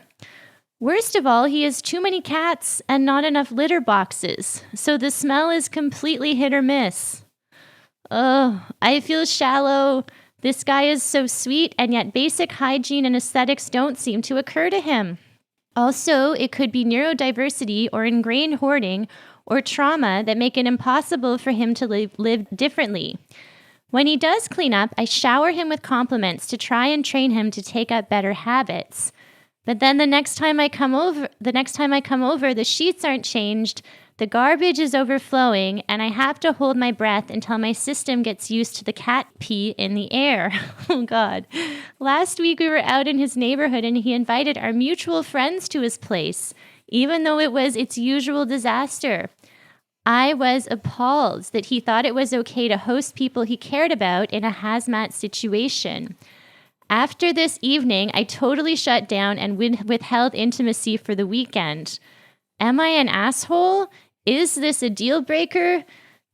Speaker 1: Worst of all, he has too many cats and not enough litter boxes, so the smell is completely hit or miss. Oh, I feel shallow. This guy is so sweet, and yet basic hygiene and aesthetics don't seem to occur to him. Also, it could be neurodiversity or ingrained hoarding or trauma that make it impossible for him to live differently. When he does clean up, I shower him with compliments to try and train him to take up better habits. But then the next time I come over, the sheets aren't changed, the garbage is overflowing, and I have to hold my breath until my system gets used to the cat pee in the air. Oh, God. Last week we were out in his neighborhood, and he invited our mutual friends to his place, even though it was its usual disaster. I was appalled that he thought it was okay to host people he cared about in a hazmat situation. After this evening, I totally shut down and withheld intimacy for the weekend. Am I an asshole? Is this a deal breaker?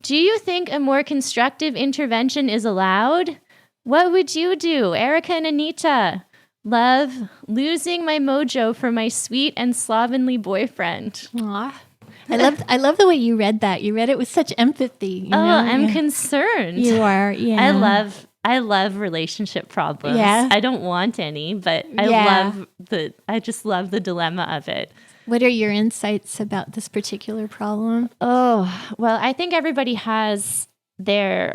Speaker 1: Do you think a more constructive intervention is allowed? What would you do? Erica and Anita. Love losing my mojo for my sweet and slovenly boyfriend.
Speaker 2: Aw. I love the way you read that. You read it with such empathy. You know?
Speaker 1: I'm concerned.
Speaker 2: You are, yeah.
Speaker 1: I love relationship problems.
Speaker 2: Yeah.
Speaker 1: I don't want any, but I just love the dilemma of it.
Speaker 2: What are your insights about this particular problem?
Speaker 1: Oh, well, I think everybody has their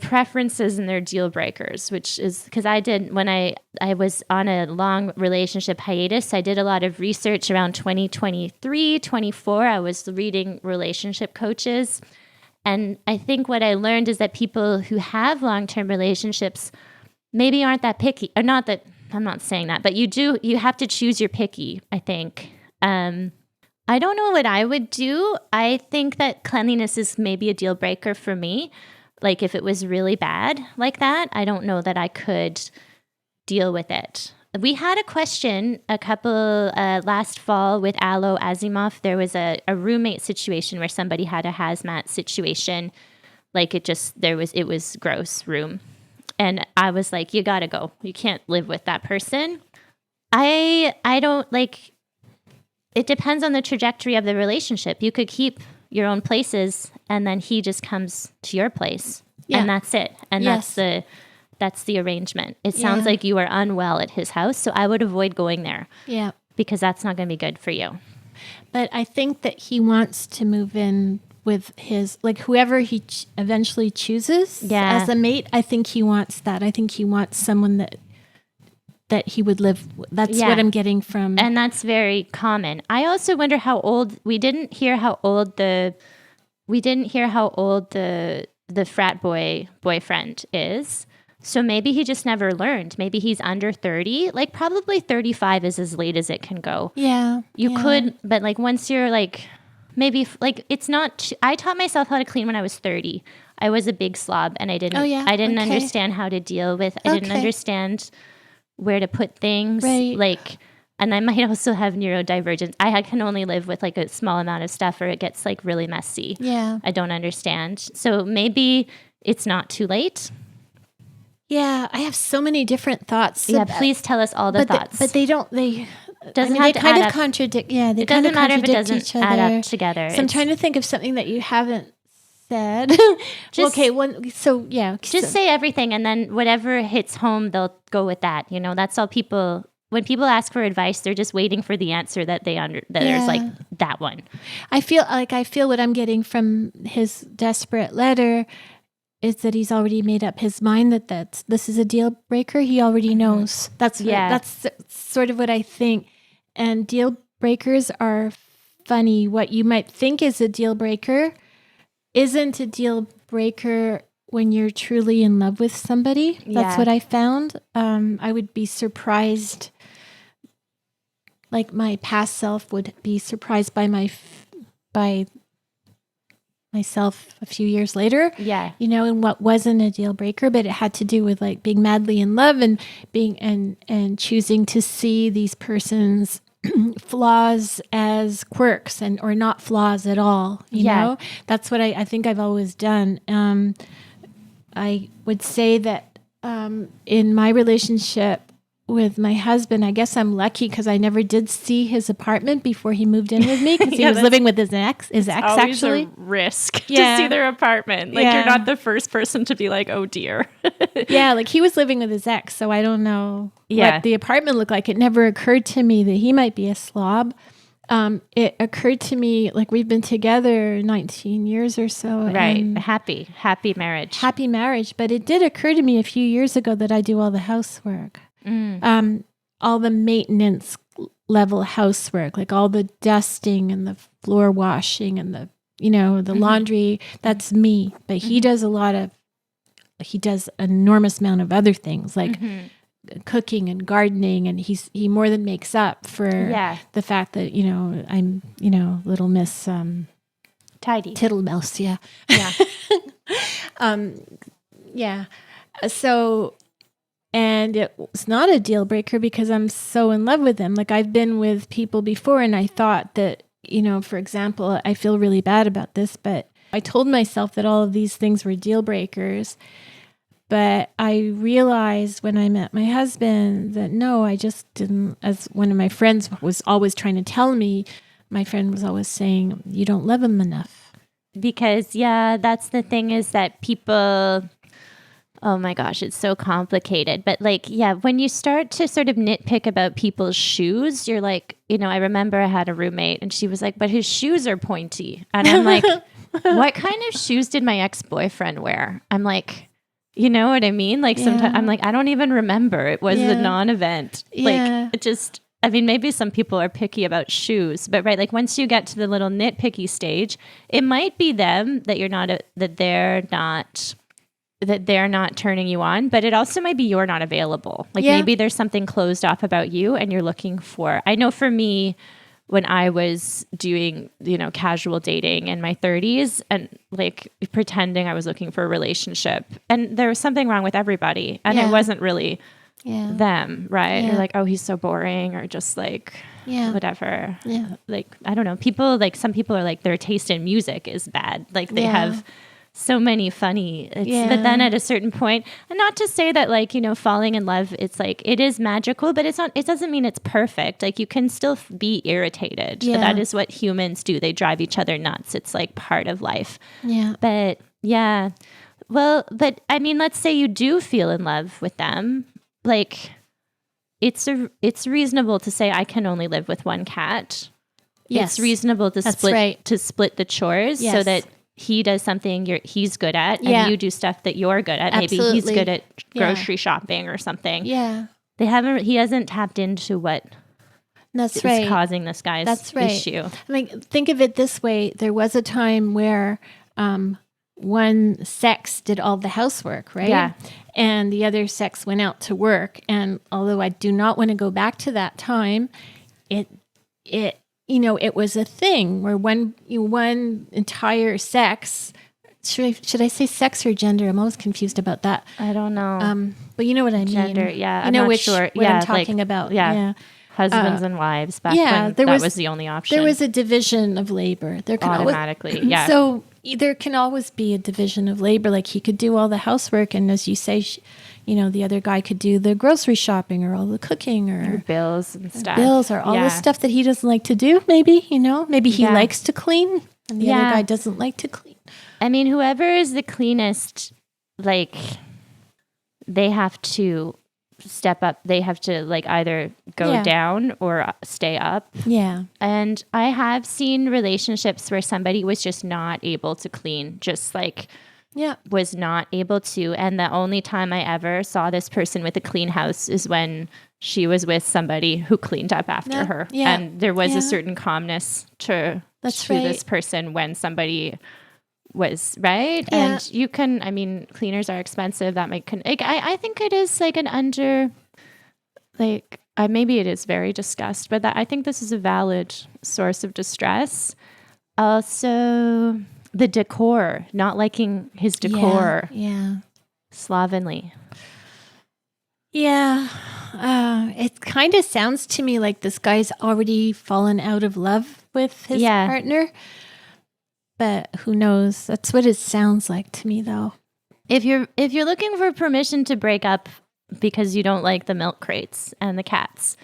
Speaker 1: preferences and their deal breakers, which is because I did when I was on a long relationship hiatus. I did a lot of research around 2023, 24. I was reading relationship coaches. And I think what I learned is that people who have long-term relationships maybe aren't that picky, or not that, I'm not saying that, but you have to choose your picky, I think. I don't know what I would do. I think that cleanliness is maybe a deal breaker for me. Like if it was really bad like that, I don't know that I could deal with it. We had a question a couple last fall with Alo Asimov. There was a roommate situation where somebody had a hazmat situation. Like it was gross room. And I was like, you gotta go. You can't live with that person. I don't like, it depends on the trajectory of the relationship. You could keep your own places and then he just comes to your place and that's it. And that's the arrangement. It sounds like you are unwell at his house. So I would avoid going there. Yeah. Because that's not going to be good for you.
Speaker 2: But I think that he wants to move in with his, like whoever he eventually chooses as a mate. I think he wants that. I think he wants someone that he would live. That's what I'm getting from.
Speaker 1: And that's very common. I also wonder how old, we didn't hear how old the frat boyfriend is. So maybe he just never learned. Maybe he's under 30. Like probably 35 is as late as it can go.
Speaker 2: Yeah.
Speaker 1: You could, but like once you're like, maybe like it's not, I taught myself how to clean when I was 30. I was a big slob and I didn't understand how to deal with, I didn't understand where to put things.
Speaker 2: Right.
Speaker 1: Like, and I might also have neurodivergence. I can only live with like a small amount of stuff or it gets like really messy. Yeah. I don't understand. So maybe it's not too late.
Speaker 2: Yeah. I have so many different thoughts.
Speaker 1: Yeah. Please tell us all the thoughts.
Speaker 2: But they don't, they
Speaker 1: kind
Speaker 2: of contradict. Yeah. They
Speaker 1: it
Speaker 2: kind
Speaker 1: doesn't
Speaker 2: of
Speaker 1: matter if it
Speaker 2: contradict
Speaker 1: doesn't
Speaker 2: each other.
Speaker 1: add up together.
Speaker 2: So I'm trying to think of something that you haven't said. Just
Speaker 1: say everything and then whatever hits home, they'll go with that. You know, that's all people, when people ask for advice, they're just waiting for the answer that there's like that one.
Speaker 2: I feel what I'm getting from his desperate letter is that he's already made up his mind that this is a deal breaker. He already knows. That's sort of what I think. And deal breakers are funny. What you might think is a deal breaker isn't a deal breaker when you're truly in love with somebody. That's what I found. I would be surprised, like my past self would be surprised by myself a few years later. Yeah. You know, and what wasn't a deal breaker, but it had to do with like being madly in love and being and choosing to see these persons flaws as quirks or not flaws at all. You know, that's what I think I've always done. I would say that in my relationship with my husband, I guess I'm lucky because I never did see his apartment before he moved in with me because he was living with his ex. His ex actually.
Speaker 1: A risk to see their apartment. Like you're not the first person to be like, oh dear.
Speaker 2: Like he was living with his ex, so I don't know what the apartment looked like. It never occurred to me that he might be a slob. It occurred to me like we've been together 19 years or so.
Speaker 1: Right. Happy marriage.
Speaker 2: Happy marriage. But it did occur to me a few years ago that I do all the housework. All the maintenance level housework, like all the dusting and the floor washing and the laundry, that's me. But he does an enormous amount of other things like cooking and gardening. And he more than makes up for the fact that, I'm, little Miss,
Speaker 1: tidy
Speaker 2: Tittlemouse. Yeah. So, and it was not a deal breaker because I'm so in love with him. Like I've been with people before and I thought that, for example, I feel really bad about this, but I told myself that all of these things were deal breakers. But I realized when I met my husband that no, I just didn't, as one of my friends was always trying to tell me, my friend was always saying, you don't love him enough.
Speaker 1: Because, yeah, that's the thing is that people, oh my gosh, it's so complicated. But like, yeah, when you start to sort of nitpick about people's shoes, you're like, I remember I had a roommate and she was like, but his shoes are pointy. And I'm like, what kind of shoes did my ex-boyfriend wear? I'm like, you know what I mean? Like sometimes I'm like, I don't even remember. It was a non-event. Like it just, I mean, maybe some people are picky about shoes, but right. Like once you get to the little nitpicky stage, it might be them that they're not turning you on, but it also might be you're not available. Like maybe there's something closed off about you and you're looking for, I know for me, when I was doing, casual dating in my 30s and like pretending I was looking for a relationship, and there was something wrong with everybody, and it wasn't really them, right? You're like, oh, he's so boring, or just like whatever. Yeah. Like, I don't know. People, like some people are like their taste in music is bad. Like they have so many funny, but then at a certain point, and not to say that like, falling in love, it's like, it is magical, but it doesn't mean it's perfect. Like you can still be irritated. Yeah. That is what humans do. They drive each other nuts. It's like part of life. Yeah. But well, but I mean, let's say you do feel in love with them. Like it's reasonable to say I can only live with one cat. Yes. It's reasonable to split the chores so that he does something he's good at and you do stuff that you're good at. Absolutely. Maybe he's good at grocery shopping or something. Yeah. He hasn't tapped into what is causing this guy's issue.
Speaker 2: I mean, think of it this way. There was a time where one sex did all the housework, right? Yeah. And the other sex went out to work. And although I do not want to go back to that time, it was a thing where one entire sex, should I say sex or gender? I'm always confused about that.
Speaker 1: I don't know.
Speaker 2: But you know what I mean.
Speaker 1: Gender, yeah. I'm not sure.
Speaker 2: What I'm talking about.
Speaker 1: Yeah. Husbands and wives back when that was the only option.
Speaker 2: There was a division of labor. There can
Speaker 1: automatically, yeah.
Speaker 2: So there can always be a division of labor. Like he could do all the housework, and as you say, the other guy could do the grocery shopping or all the cooking or
Speaker 1: bills and stuff.
Speaker 2: Bills or all the stuff that he doesn't like to do. Maybe maybe he likes to clean, and the other guy doesn't like to clean.
Speaker 1: I mean, whoever is the cleanest, like they have to step up. They have to like either go down or stay up. Yeah. And I have seen relationships where somebody was just not able to clean, just like was not able to. And the only time I ever saw this person with a clean house is when she was with somebody who cleaned up after her. Yeah. And there was a certain calmness to this person when somebody was right. Yeah. And you can, I mean, cleaners are expensive. That I think it is like maybe it is very discussed, but I think this is a valid source of distress. Also, the decor, not liking his decor. Yeah. Slovenly.
Speaker 2: Yeah. It kind of sounds to me like this guy's already fallen out of love with his partner. But who knows? That's what it sounds like to me, though.
Speaker 1: If you're looking for permission to break up because you don't like the milk crates and the cats,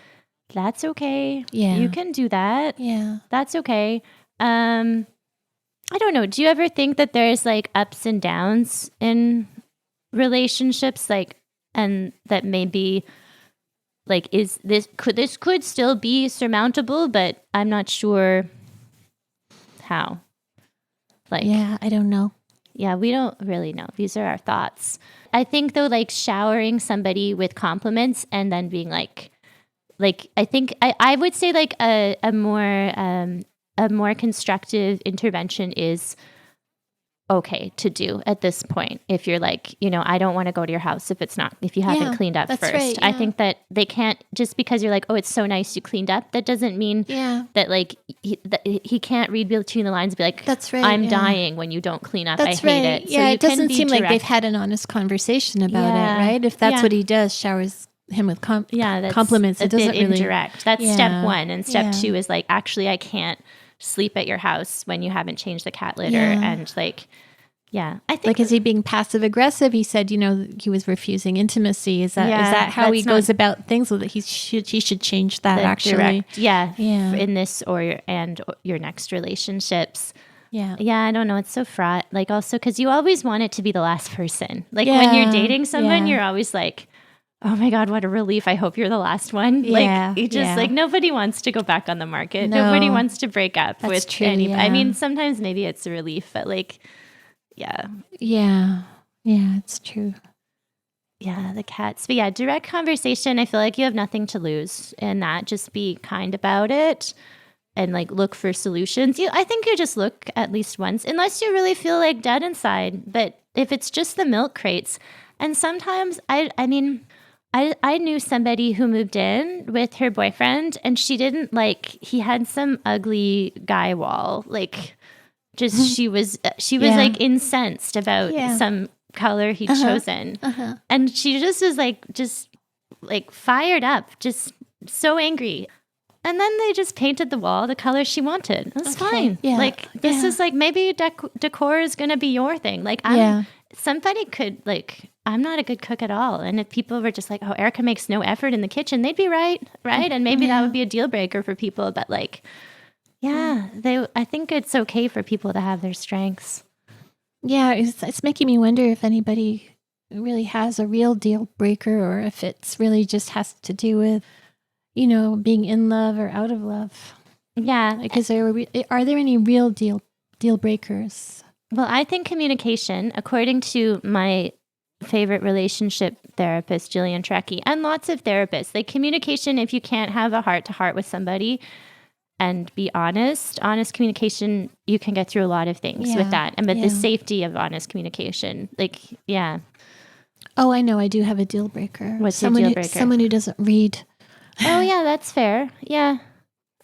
Speaker 1: that's okay. Yeah, you can do that. Yeah, that's okay. I don't know. Do you ever think that there's like ups and downs in relationships, like, and that maybe like this could still be surmountable, but I'm not sure how. Like,
Speaker 2: yeah, I don't know.
Speaker 1: Yeah, we don't really know. These are our thoughts. I think though, like showering somebody with compliments and then being like I think I would say like a more constructive intervention is okay to do at this point. If you're like, I don't want to go to your house if you haven't cleaned up first. Right, yeah. I think that they can't, just because you're like, oh, it's so nice you cleaned up, that doesn't mean that like he can't read between the lines and be like, that's right, I'm dying when you don't clean up. That's I hate it.
Speaker 2: Yeah, so it doesn't seem like they've had an honest conversation about it, right? If that's what he does, showers him with compliments. It doesn't really indirect.
Speaker 1: That's step one. And step two is like, actually, I can't sleep at your house when you haven't changed the cat litter, and like Yeah. I think
Speaker 2: Like, is he being passive aggressive? He said, he was refusing intimacy. Is that how he goes about things? So that he should change that actually.
Speaker 1: Direct, in this or your next relationships.
Speaker 2: Yeah.
Speaker 1: Yeah, I don't know. It's so fraught. Like also because you always want it to be the last person. Like when you're dating someone, you're always like, oh my God, what a relief. I hope you're the last one.
Speaker 2: Yeah,
Speaker 1: like you just like nobody wants to go back on the market.
Speaker 2: No.
Speaker 1: Nobody wants to break up with anybody.
Speaker 2: Yeah.
Speaker 1: I mean, sometimes maybe it's a relief, but like, yeah.
Speaker 2: Yeah. Yeah, it's true.
Speaker 1: Yeah, the cats. But yeah, direct conversation. I feel like you have nothing to lose in that. Just be kind about it and like look for solutions. I think you just look at least once, unless you really feel like dead inside. But if it's just the milk crates, and sometimes I knew somebody who moved in with her boyfriend, and she didn't he had some ugly guy wall, she was like incensed about some color he'd chosen. And she just was like fired up, just so angry. And then they just painted the wall the color she wanted. That's fine. Yeah. Like this is like maybe decor is going to be your thing. Like somebody could I'm not a good cook at all. And if people were just like, oh, Erica makes no effort in the kitchen, they'd be right. And maybe that would be a deal breaker for people. But I think it's okay for people to have their strengths.
Speaker 2: Yeah, it's making me wonder if anybody really has a real deal breaker or if it's really just has to do with, being in love or out of love.
Speaker 1: Yeah.
Speaker 2: Because are there any real deal breakers?
Speaker 1: Well, I think communication, according to my favorite relationship therapist, Jillian Trekkie, and lots of therapists, communication, if you can't have a heart-to-heart with somebody and be honest communication, you can get through a lot of things with that. But the safety of honest communication, Oh,
Speaker 2: I know. I do have a deal breaker.
Speaker 1: What's your deal breaker?
Speaker 2: Someone who doesn't read.
Speaker 1: Oh, yeah, that's fair. Yeah.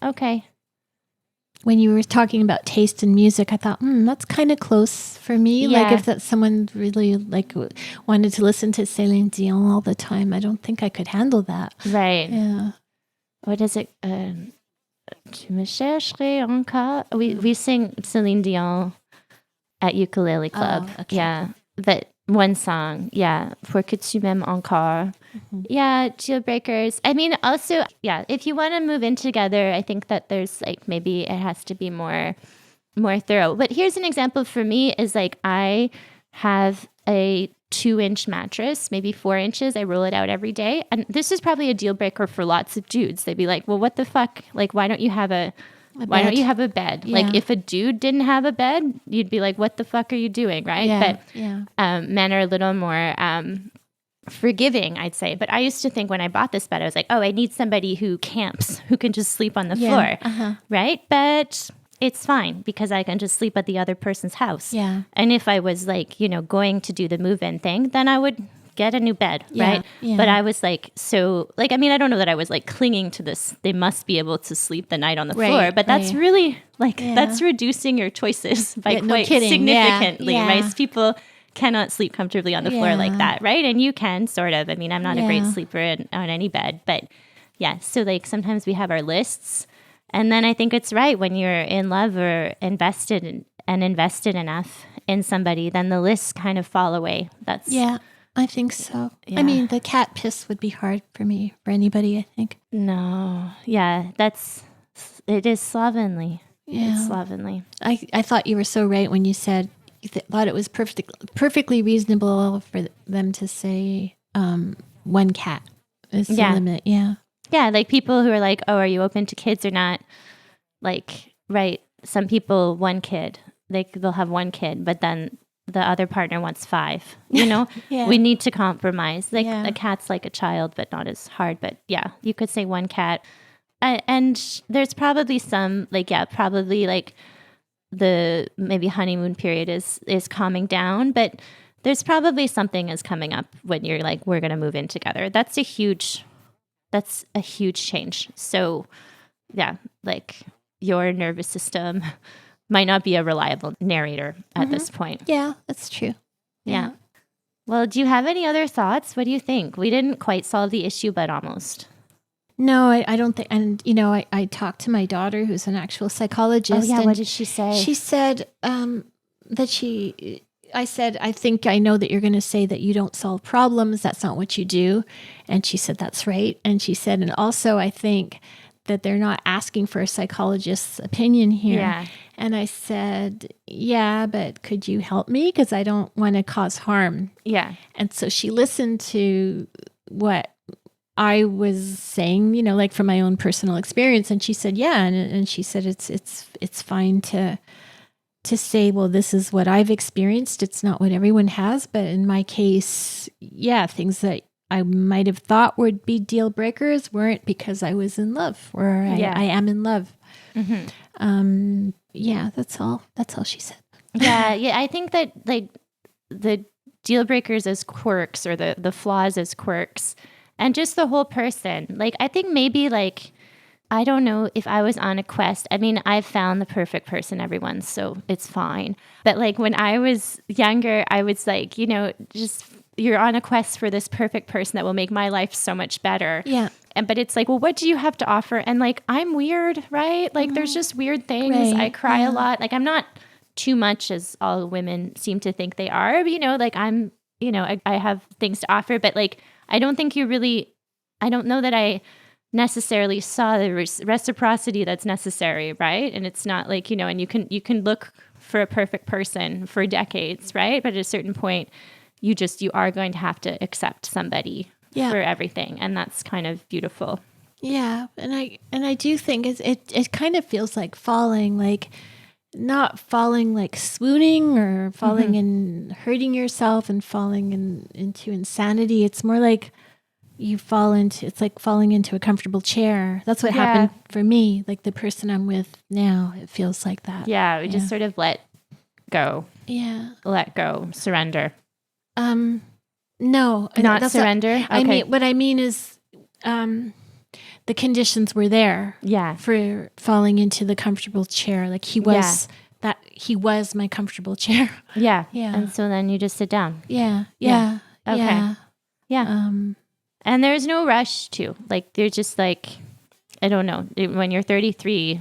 Speaker 1: Okay.
Speaker 2: When you were talking about taste in music, I thought, that's kind of close for me.
Speaker 1: Yeah.
Speaker 2: Like if that someone really wanted to listen to Céline Dion all the time, I don't think I could handle that.
Speaker 1: Right.
Speaker 2: Yeah.
Speaker 1: What is it? Tu me chercherais encore? We sing Céline Dion at Ukulele Club.
Speaker 2: Oh, okay.
Speaker 1: Yeah. But one song. Yeah. Pour que tu m'aimes encore. Mm-hmm. Yeah. Deal breakers. I mean, also, if you want to move in together, I think that there's maybe it has to be more thorough. But here's an example for me is I have a 2-inch mattress, maybe 4 inches. I roll it out every day. And this is probably a deal breaker for lots of dudes. They'd be like, well, what the fuck? Why don't you have a bed? Yeah. If a dude didn't have a bed, you'd be like, what the fuck are you doing? Right.
Speaker 2: Yeah.
Speaker 1: But men are a little more forgiving, I'd say. But I used to think when I bought this bed, I was like, oh, I need somebody who camps, who can just sleep on the floor. Right. But it's fine because I can just sleep at the other person's house.
Speaker 2: Yeah.
Speaker 1: And if I was going to do the move-in thing, then I would get a new bed, right?
Speaker 2: Yeah.
Speaker 1: But I was I don't know that I was clinging to this. They must be able to sleep the night on the floor, but that's really that's reducing your choices by quite significantly, right? People cannot sleep comfortably on the floor like that, right? And you can sort of. I mean, I'm not a great sleeper on any bed, but so sometimes we have our lists. And then I think it's right when you're in love or invested enough in somebody, then the lists kind of fall away.
Speaker 2: I think so.
Speaker 1: Yeah.
Speaker 2: I mean, the cat piss would be hard for anybody, I think.
Speaker 1: No. Yeah, it is slovenly.
Speaker 2: Yeah.
Speaker 1: It's slovenly.
Speaker 2: I thought you were so right when you said you thought it was perfectly reasonable for them to say one cat is the limit. Yeah.
Speaker 1: Yeah, people who are like, oh, are you open to kids or not? Right. Some people, one kid, they'll have one kid, but then the other partner wants 5, Yeah. We need to compromise. A cat's like a child, but not as hard. But you could say one cat. And there's probably some, probably the maybe honeymoon period is calming down, but there's probably something is coming up when you're we're going to move in together. That's a huge change. So your nervous system might not be a reliable narrator at this point.
Speaker 2: Yeah, that's true.
Speaker 1: Yeah. Well, do you have any other thoughts? What do you think? We didn't quite solve the issue, but almost.
Speaker 2: No, I don't think. And, I talked to my daughter, who's an actual psychologist.
Speaker 1: Oh, yeah. What did she say?
Speaker 2: She said that she I said, I think I know that you're going to say that you don't solve problems. That's not what you do. And she said, that's right. And she said, and also I think that they're not asking for a psychologist's opinion here.
Speaker 1: Yeah.
Speaker 2: And I said, yeah, but could you help me? Because I don't want to cause harm.
Speaker 1: Yeah.
Speaker 2: And so she listened to what I was saying, you know, like from my own personal experience. And she said, yeah. And she said, it's fine to say, well, this is what I've experienced. It's not what everyone has. But in my case, yeah, things that I might have thought would be deal breakers weren't, because I was in love, or I am in love.
Speaker 1: Mm-hmm.
Speaker 2: Yeah, that's all she said.
Speaker 1: Yeah. I think that like the deal breakers as quirks, or the flaws as quirks, and just the whole person. Like, I think maybe like, I don't know if I was on a quest. I mean, I've found the perfect person, everyone, so it's fine. But like when I was younger, I was like, you know, just you're on a quest for this perfect person that will make my life so much better.
Speaker 2: Yeah.
Speaker 1: But it's like, well, what do you have to offer? And like, I'm weird, right? Like there's just weird things.
Speaker 2: Right.
Speaker 1: I cry a lot. Like I'm not too much as all women seem to think they are, but you know, like I'm, you know, I have things to offer, but like, I don't know that I necessarily saw the reciprocity that's necessary, right? And it's not like, you know, and you can look for a perfect person for decades, right? But at a certain point, you are going to have to accept somebody for everything, and that's kind of beautiful.
Speaker 2: Yeah, and I do think it kind of feels like falling, like not falling like swooning or falling and hurting yourself and falling into insanity. It's more like it's like falling into a comfortable chair. That's what happened for me. Like the person I'm with now, it feels like that.
Speaker 1: Yeah, we just sort of let go.
Speaker 2: Yeah.
Speaker 1: Let go, surrender.
Speaker 2: No.
Speaker 1: Not surrender? Okay.
Speaker 2: I mean, what I mean is the conditions were there for falling into the comfortable chair. Like he was my comfortable chair.
Speaker 1: Yeah.
Speaker 2: Yeah.
Speaker 1: And so then you just sit down.
Speaker 2: Yeah. Yeah.
Speaker 1: Okay. Yeah. And there's no rush to, like, they're just like, I don't know, when you're 33,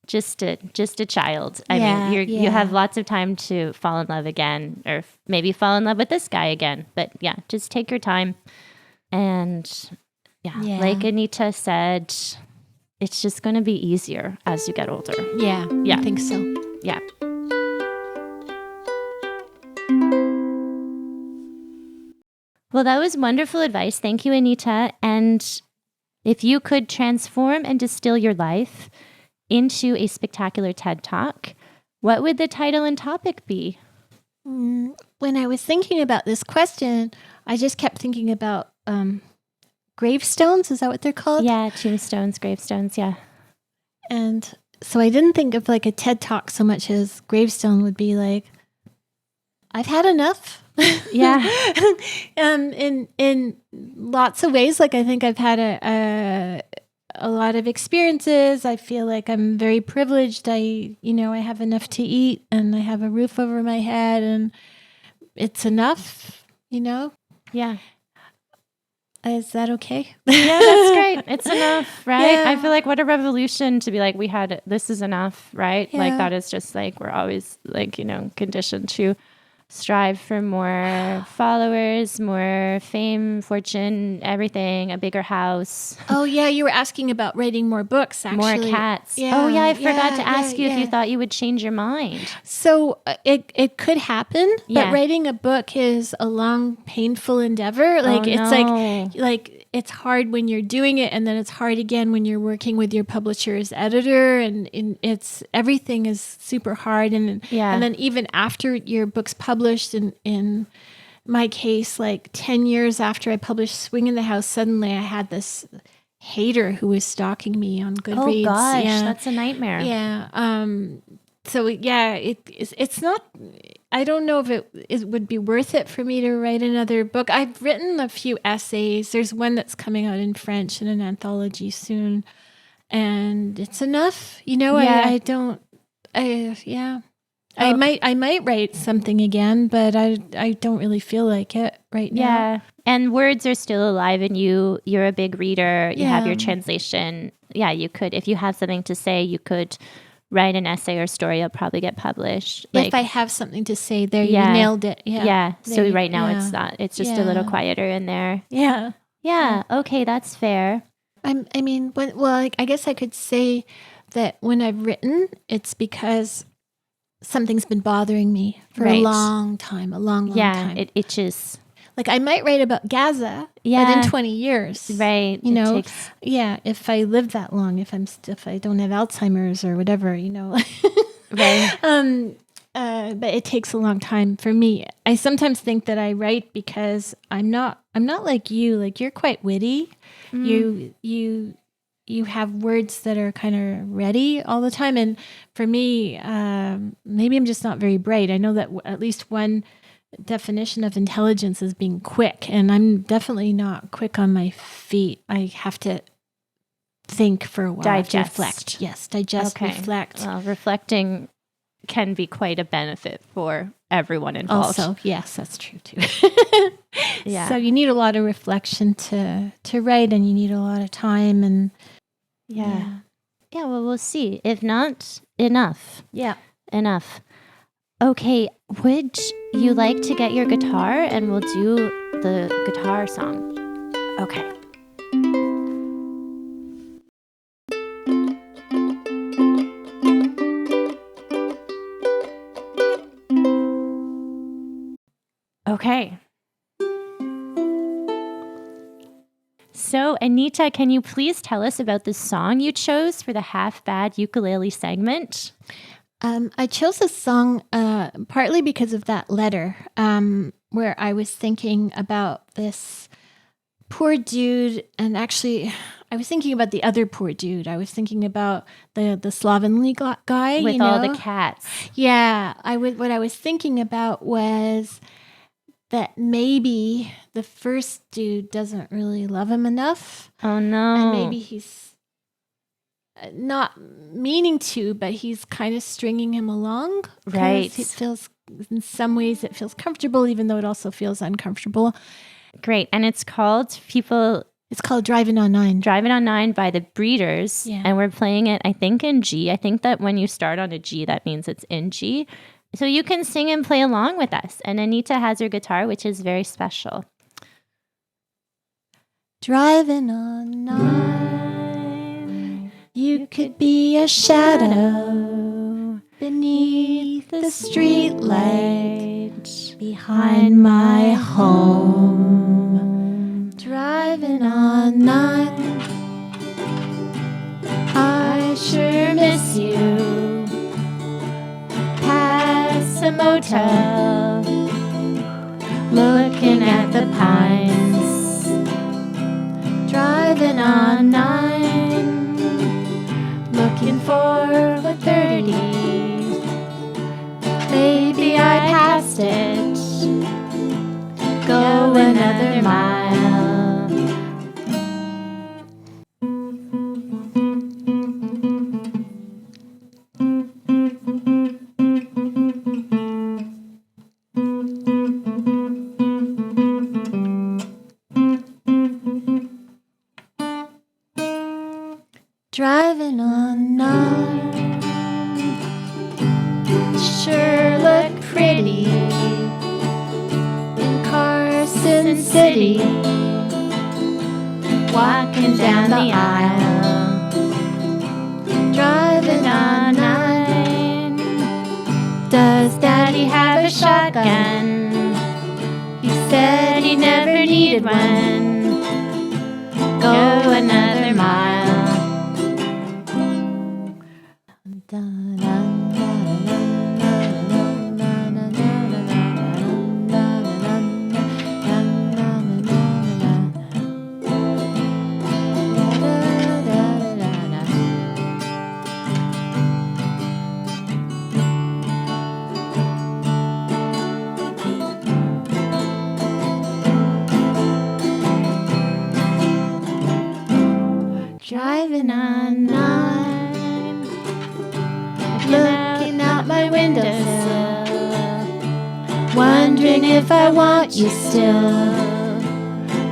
Speaker 1: just a child. I mean, you have lots of time to fall in love again, or maybe fall in love with this guy again. But yeah, just take your time. And like Anita said, it's just going to be easier as you get older.
Speaker 2: Yeah. I think so.
Speaker 1: Yeah. Well, that was wonderful advice. Thank you, Anita. And if you could transform and distill your life into a spectacular TED Talk, what would the title and topic be?
Speaker 2: When I was thinking about this question, I just kept thinking about gravestones. Is that what they're called?
Speaker 1: Yeah, tombstones, gravestones, yeah.
Speaker 2: And so I didn't think of like a TED Talk so much as gravestone would be like, I've had enough.
Speaker 1: Yeah.
Speaker 2: In lots of ways, like I think I've had a lot of experiences. I feel like I'm very privileged. I have enough to eat and I have a roof over my head and it's enough,
Speaker 1: Yeah.
Speaker 2: Is that okay?
Speaker 1: Yeah, that's great. It's enough, right?
Speaker 2: Yeah.
Speaker 1: I feel like what a revolution to be like, this is enough, right?
Speaker 2: Yeah.
Speaker 1: Like that is just like, we're always like, conditioned to strive for more followers, more fame, fortune, everything, a bigger house.
Speaker 2: Oh yeah, you were asking about writing more books, actually.
Speaker 1: More cats.
Speaker 2: Yeah,
Speaker 1: oh yeah, I forgot to ask you
Speaker 2: yeah.
Speaker 1: if you thought you would change your mind.
Speaker 2: So it could happen,
Speaker 1: Yeah.
Speaker 2: but writing a book is a long, painful endeavor. Like it's like it's hard when you're doing it, and then it's hard again when you're working with your publisher's editor, and it's everything is super hard, and then even after your book's published, in my case, like 10 years after I published Swing in the House, suddenly I had this hater who was stalking me on Goodreads.
Speaker 1: Oh gosh, that's a nightmare.
Speaker 2: Yeah. So yeah, it's not. I don't know if it would be worth it for me to write another book. I've written a few essays. There's one that's coming out in French in an anthology soon, and it's enough. I don't. I might write something again, but I don't really feel like it right now.
Speaker 1: Yeah. And words are still alive in you. You're a big reader. You have your translation. Yeah, you could, if you have something to say, you could write an essay or story, it'll probably get published.
Speaker 2: If I have something to say there, you nailed it. Yeah.
Speaker 1: So right now it's not. It's just a little quieter in there.
Speaker 2: Yeah.
Speaker 1: Yeah. Okay, that's fair.
Speaker 2: I guess I could say that when I've written, it's because something's been bothering me for a long time, a long time.
Speaker 1: Yeah, it itches.
Speaker 2: Like I might write about Gaza within 20 years.
Speaker 1: Right.
Speaker 2: You know, if I live that long, if I don't have Alzheimer's or whatever, you know.
Speaker 1: Right.
Speaker 2: But it takes a long time for me. I sometimes think that I write because I'm not like you. Like you're quite witty. You have words that are kind of ready all the time. And for me, maybe I'm just not very bright. I know that at least one definition of intelligence is being quick, and I'm definitely not quick on my feet. I have to think for a while.
Speaker 1: Digest.
Speaker 2: Reflect. Yes, digest, reflect.
Speaker 1: Well, reflecting can be quite a benefit for everyone involved.
Speaker 2: Also, yes, that's true too.
Speaker 1: Yeah.
Speaker 2: So you need a lot of reflection to write, and you need a lot of time, and
Speaker 1: yeah. Well, we'll see. If not, enough.
Speaker 2: Yeah,
Speaker 1: enough. Okay, would you like to get your guitar and we'll do the guitar song? Okay. Okay. So, Anita, can you please tell us about the song you chose for the Half Bad ukulele segment?
Speaker 2: I chose this song partly because of that letter where I was thinking about this poor dude, and actually I was thinking about the other poor dude. I was thinking about the slovenly guy
Speaker 1: with all the cats.
Speaker 2: Yeah, what I was thinking about was that maybe the first dude doesn't really love him enough.
Speaker 1: Oh no.
Speaker 2: And maybe he's not meaning to, but he's kind of stringing him along.
Speaker 1: Right.
Speaker 2: It feels, in some ways, it feels comfortable, even though it also feels uncomfortable.
Speaker 1: Great. And it's called
Speaker 2: Driving on 9.
Speaker 1: Driving on 9 by the Breeders.
Speaker 2: Yeah.
Speaker 1: And we're playing it, I think, in G. I think that when you start on a G, that means it's in G. So you can sing and play along with us. And Anita has her guitar, which is very special.
Speaker 2: Driving on 9. You could be a shadow beneath the street light behind my home. Driving on 9. I sure miss you. Past a motel, looking at the pines. Driving on 9. Looking for the 30. Maybe I passed it. Go another mile. Driving on 9. Sure look pretty in Carson City. Walking down the aisle. Driving on 9. Does Daddy have a shotgun? He said he never needed one. Go another mile. Driving on 9, looking out my windowsill, wondering if I want you still,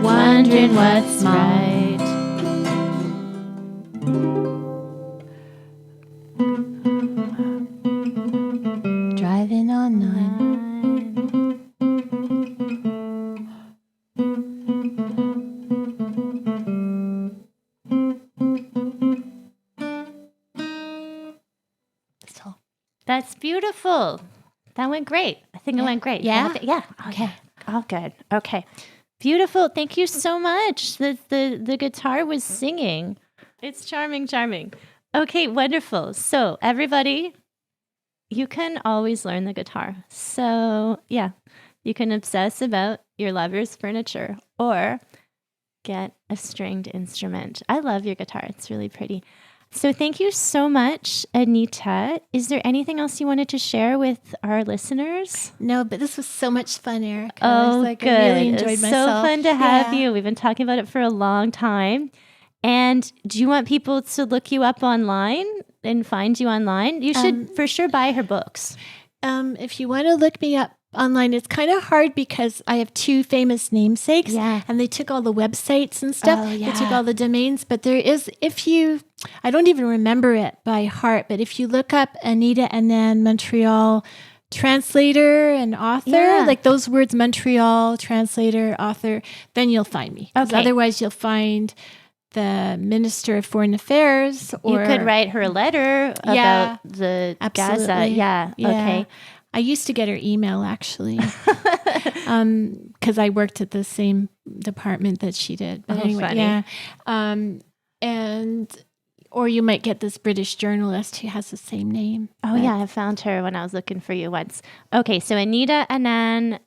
Speaker 2: wondering what's right.
Speaker 1: That's beautiful. That went great. I think it went great.
Speaker 2: Yeah?
Speaker 1: Yeah. Okay. All good. Okay. Beautiful. Thank you so much. The guitar was singing. It's charming. Okay, wonderful. So everybody, you can always learn the guitar. So yeah, you can obsess about your lover's furniture or get a stringed instrument. I love your guitar. It's really pretty. So thank you so much, Anita. Is there anything else you wanted to share with our listeners?
Speaker 2: No, but this was so much fun, Erica.
Speaker 1: Oh, good.
Speaker 2: I really enjoyed myself.
Speaker 1: So fun to have you. We've been talking about it for a long time. And do you want people to look you up online and find you online? You should for sure buy her books.
Speaker 2: If you want to look me up online, it's kind of hard because I have two famous namesakes and they took all the websites and stuff. They took all the domains, but there is, I don't even remember it by heart, but if you look up Anita Anand Montreal translator and author, like those words, Montreal, translator, author, then you'll find me. Okay. Otherwise you'll find the Minister of Foreign Affairs. Or
Speaker 1: you could write her a letter about the Gaza. Yeah. Okay.
Speaker 2: I used to get her email, actually, because I worked at the same department that she did. But anyway, funny. Or you might get this British journalist who has the same name.
Speaker 1: Oh, yeah, I found her when I was looking for you once. Okay, so Anita Anand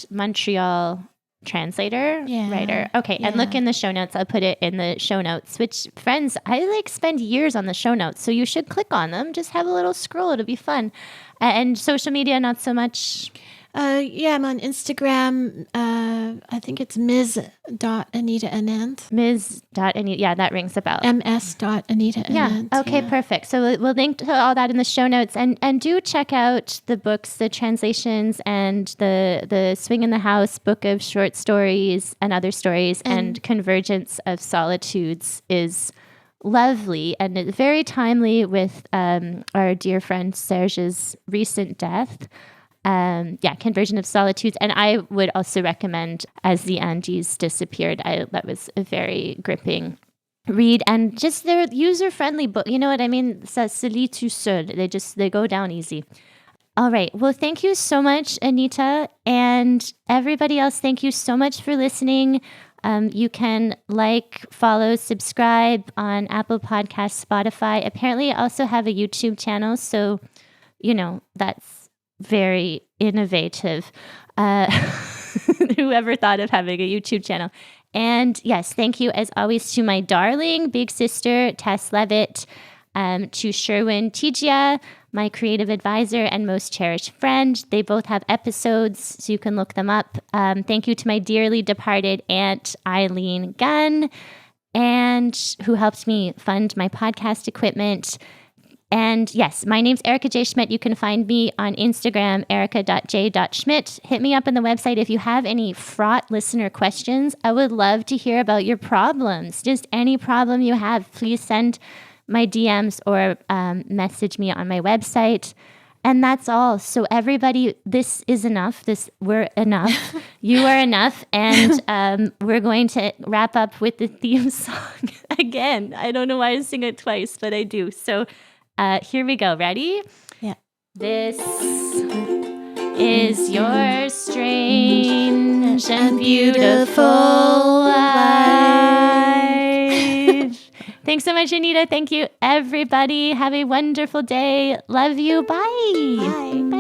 Speaker 1: Montreal translator, writer. Okay, and look in the show notes. I'll put it in the show notes, which, friends, I spend years on the show notes, so you should click on them. Just have a little scroll. It'll be fun. And social media, not so much?
Speaker 2: I'm on Instagram. I think it's ms.Anita Anand.
Speaker 1: Ms.Anita. Yeah, that rings a bell.
Speaker 2: ms.Anita Anand.
Speaker 1: Yeah. Okay, perfect. So we'll link to all that in the show notes. And do check out the books, the translations, and the Swing in the House book of short stories and other stories, and Convergence of Solitudes is lovely and very timely with our dear friend Serge's recent death. Conversion of Solitudes. And I would also recommend As the Andes Disappeared. That was a very gripping read, and just they're user-friendly book. You know what I mean? Ça se lit tout seul. They go down easy. All right. Well, thank you so much, Anita, and everybody else. Thank you so much for listening. You can follow, subscribe on Apple Podcasts, Spotify. Apparently, I also have a YouTube channel, so that's very innovative. Whoever thought of having a YouTube channel? And yes, thank you as always to my darling big sister, Tess Levitt, to Sherwin Tijia, my creative advisor and most cherished friend. They both have episodes, so you can look them up. Thank you to my dearly departed aunt, Eileen Gunn, and who helped me fund my podcast equipment. And yes, my name's Erica J. Schmidt. You can find me on Instagram, erica.j.schmidt. Hit me up on the website if you have any fraught listener questions. I would love to hear about your problems. Just any problem you have, please send my DMs or message me on my website. And that's all. So everybody, this is enough. We're enough. You are enough. And we're going to wrap up with the theme song again. I don't know why I sing it twice, but I do. So here we go. Ready?
Speaker 2: Yeah.
Speaker 1: This is your strange and beautiful life. Thanks so much, Anita. Thank you, everybody. Have a wonderful day. Love you. Bye.
Speaker 2: Bye.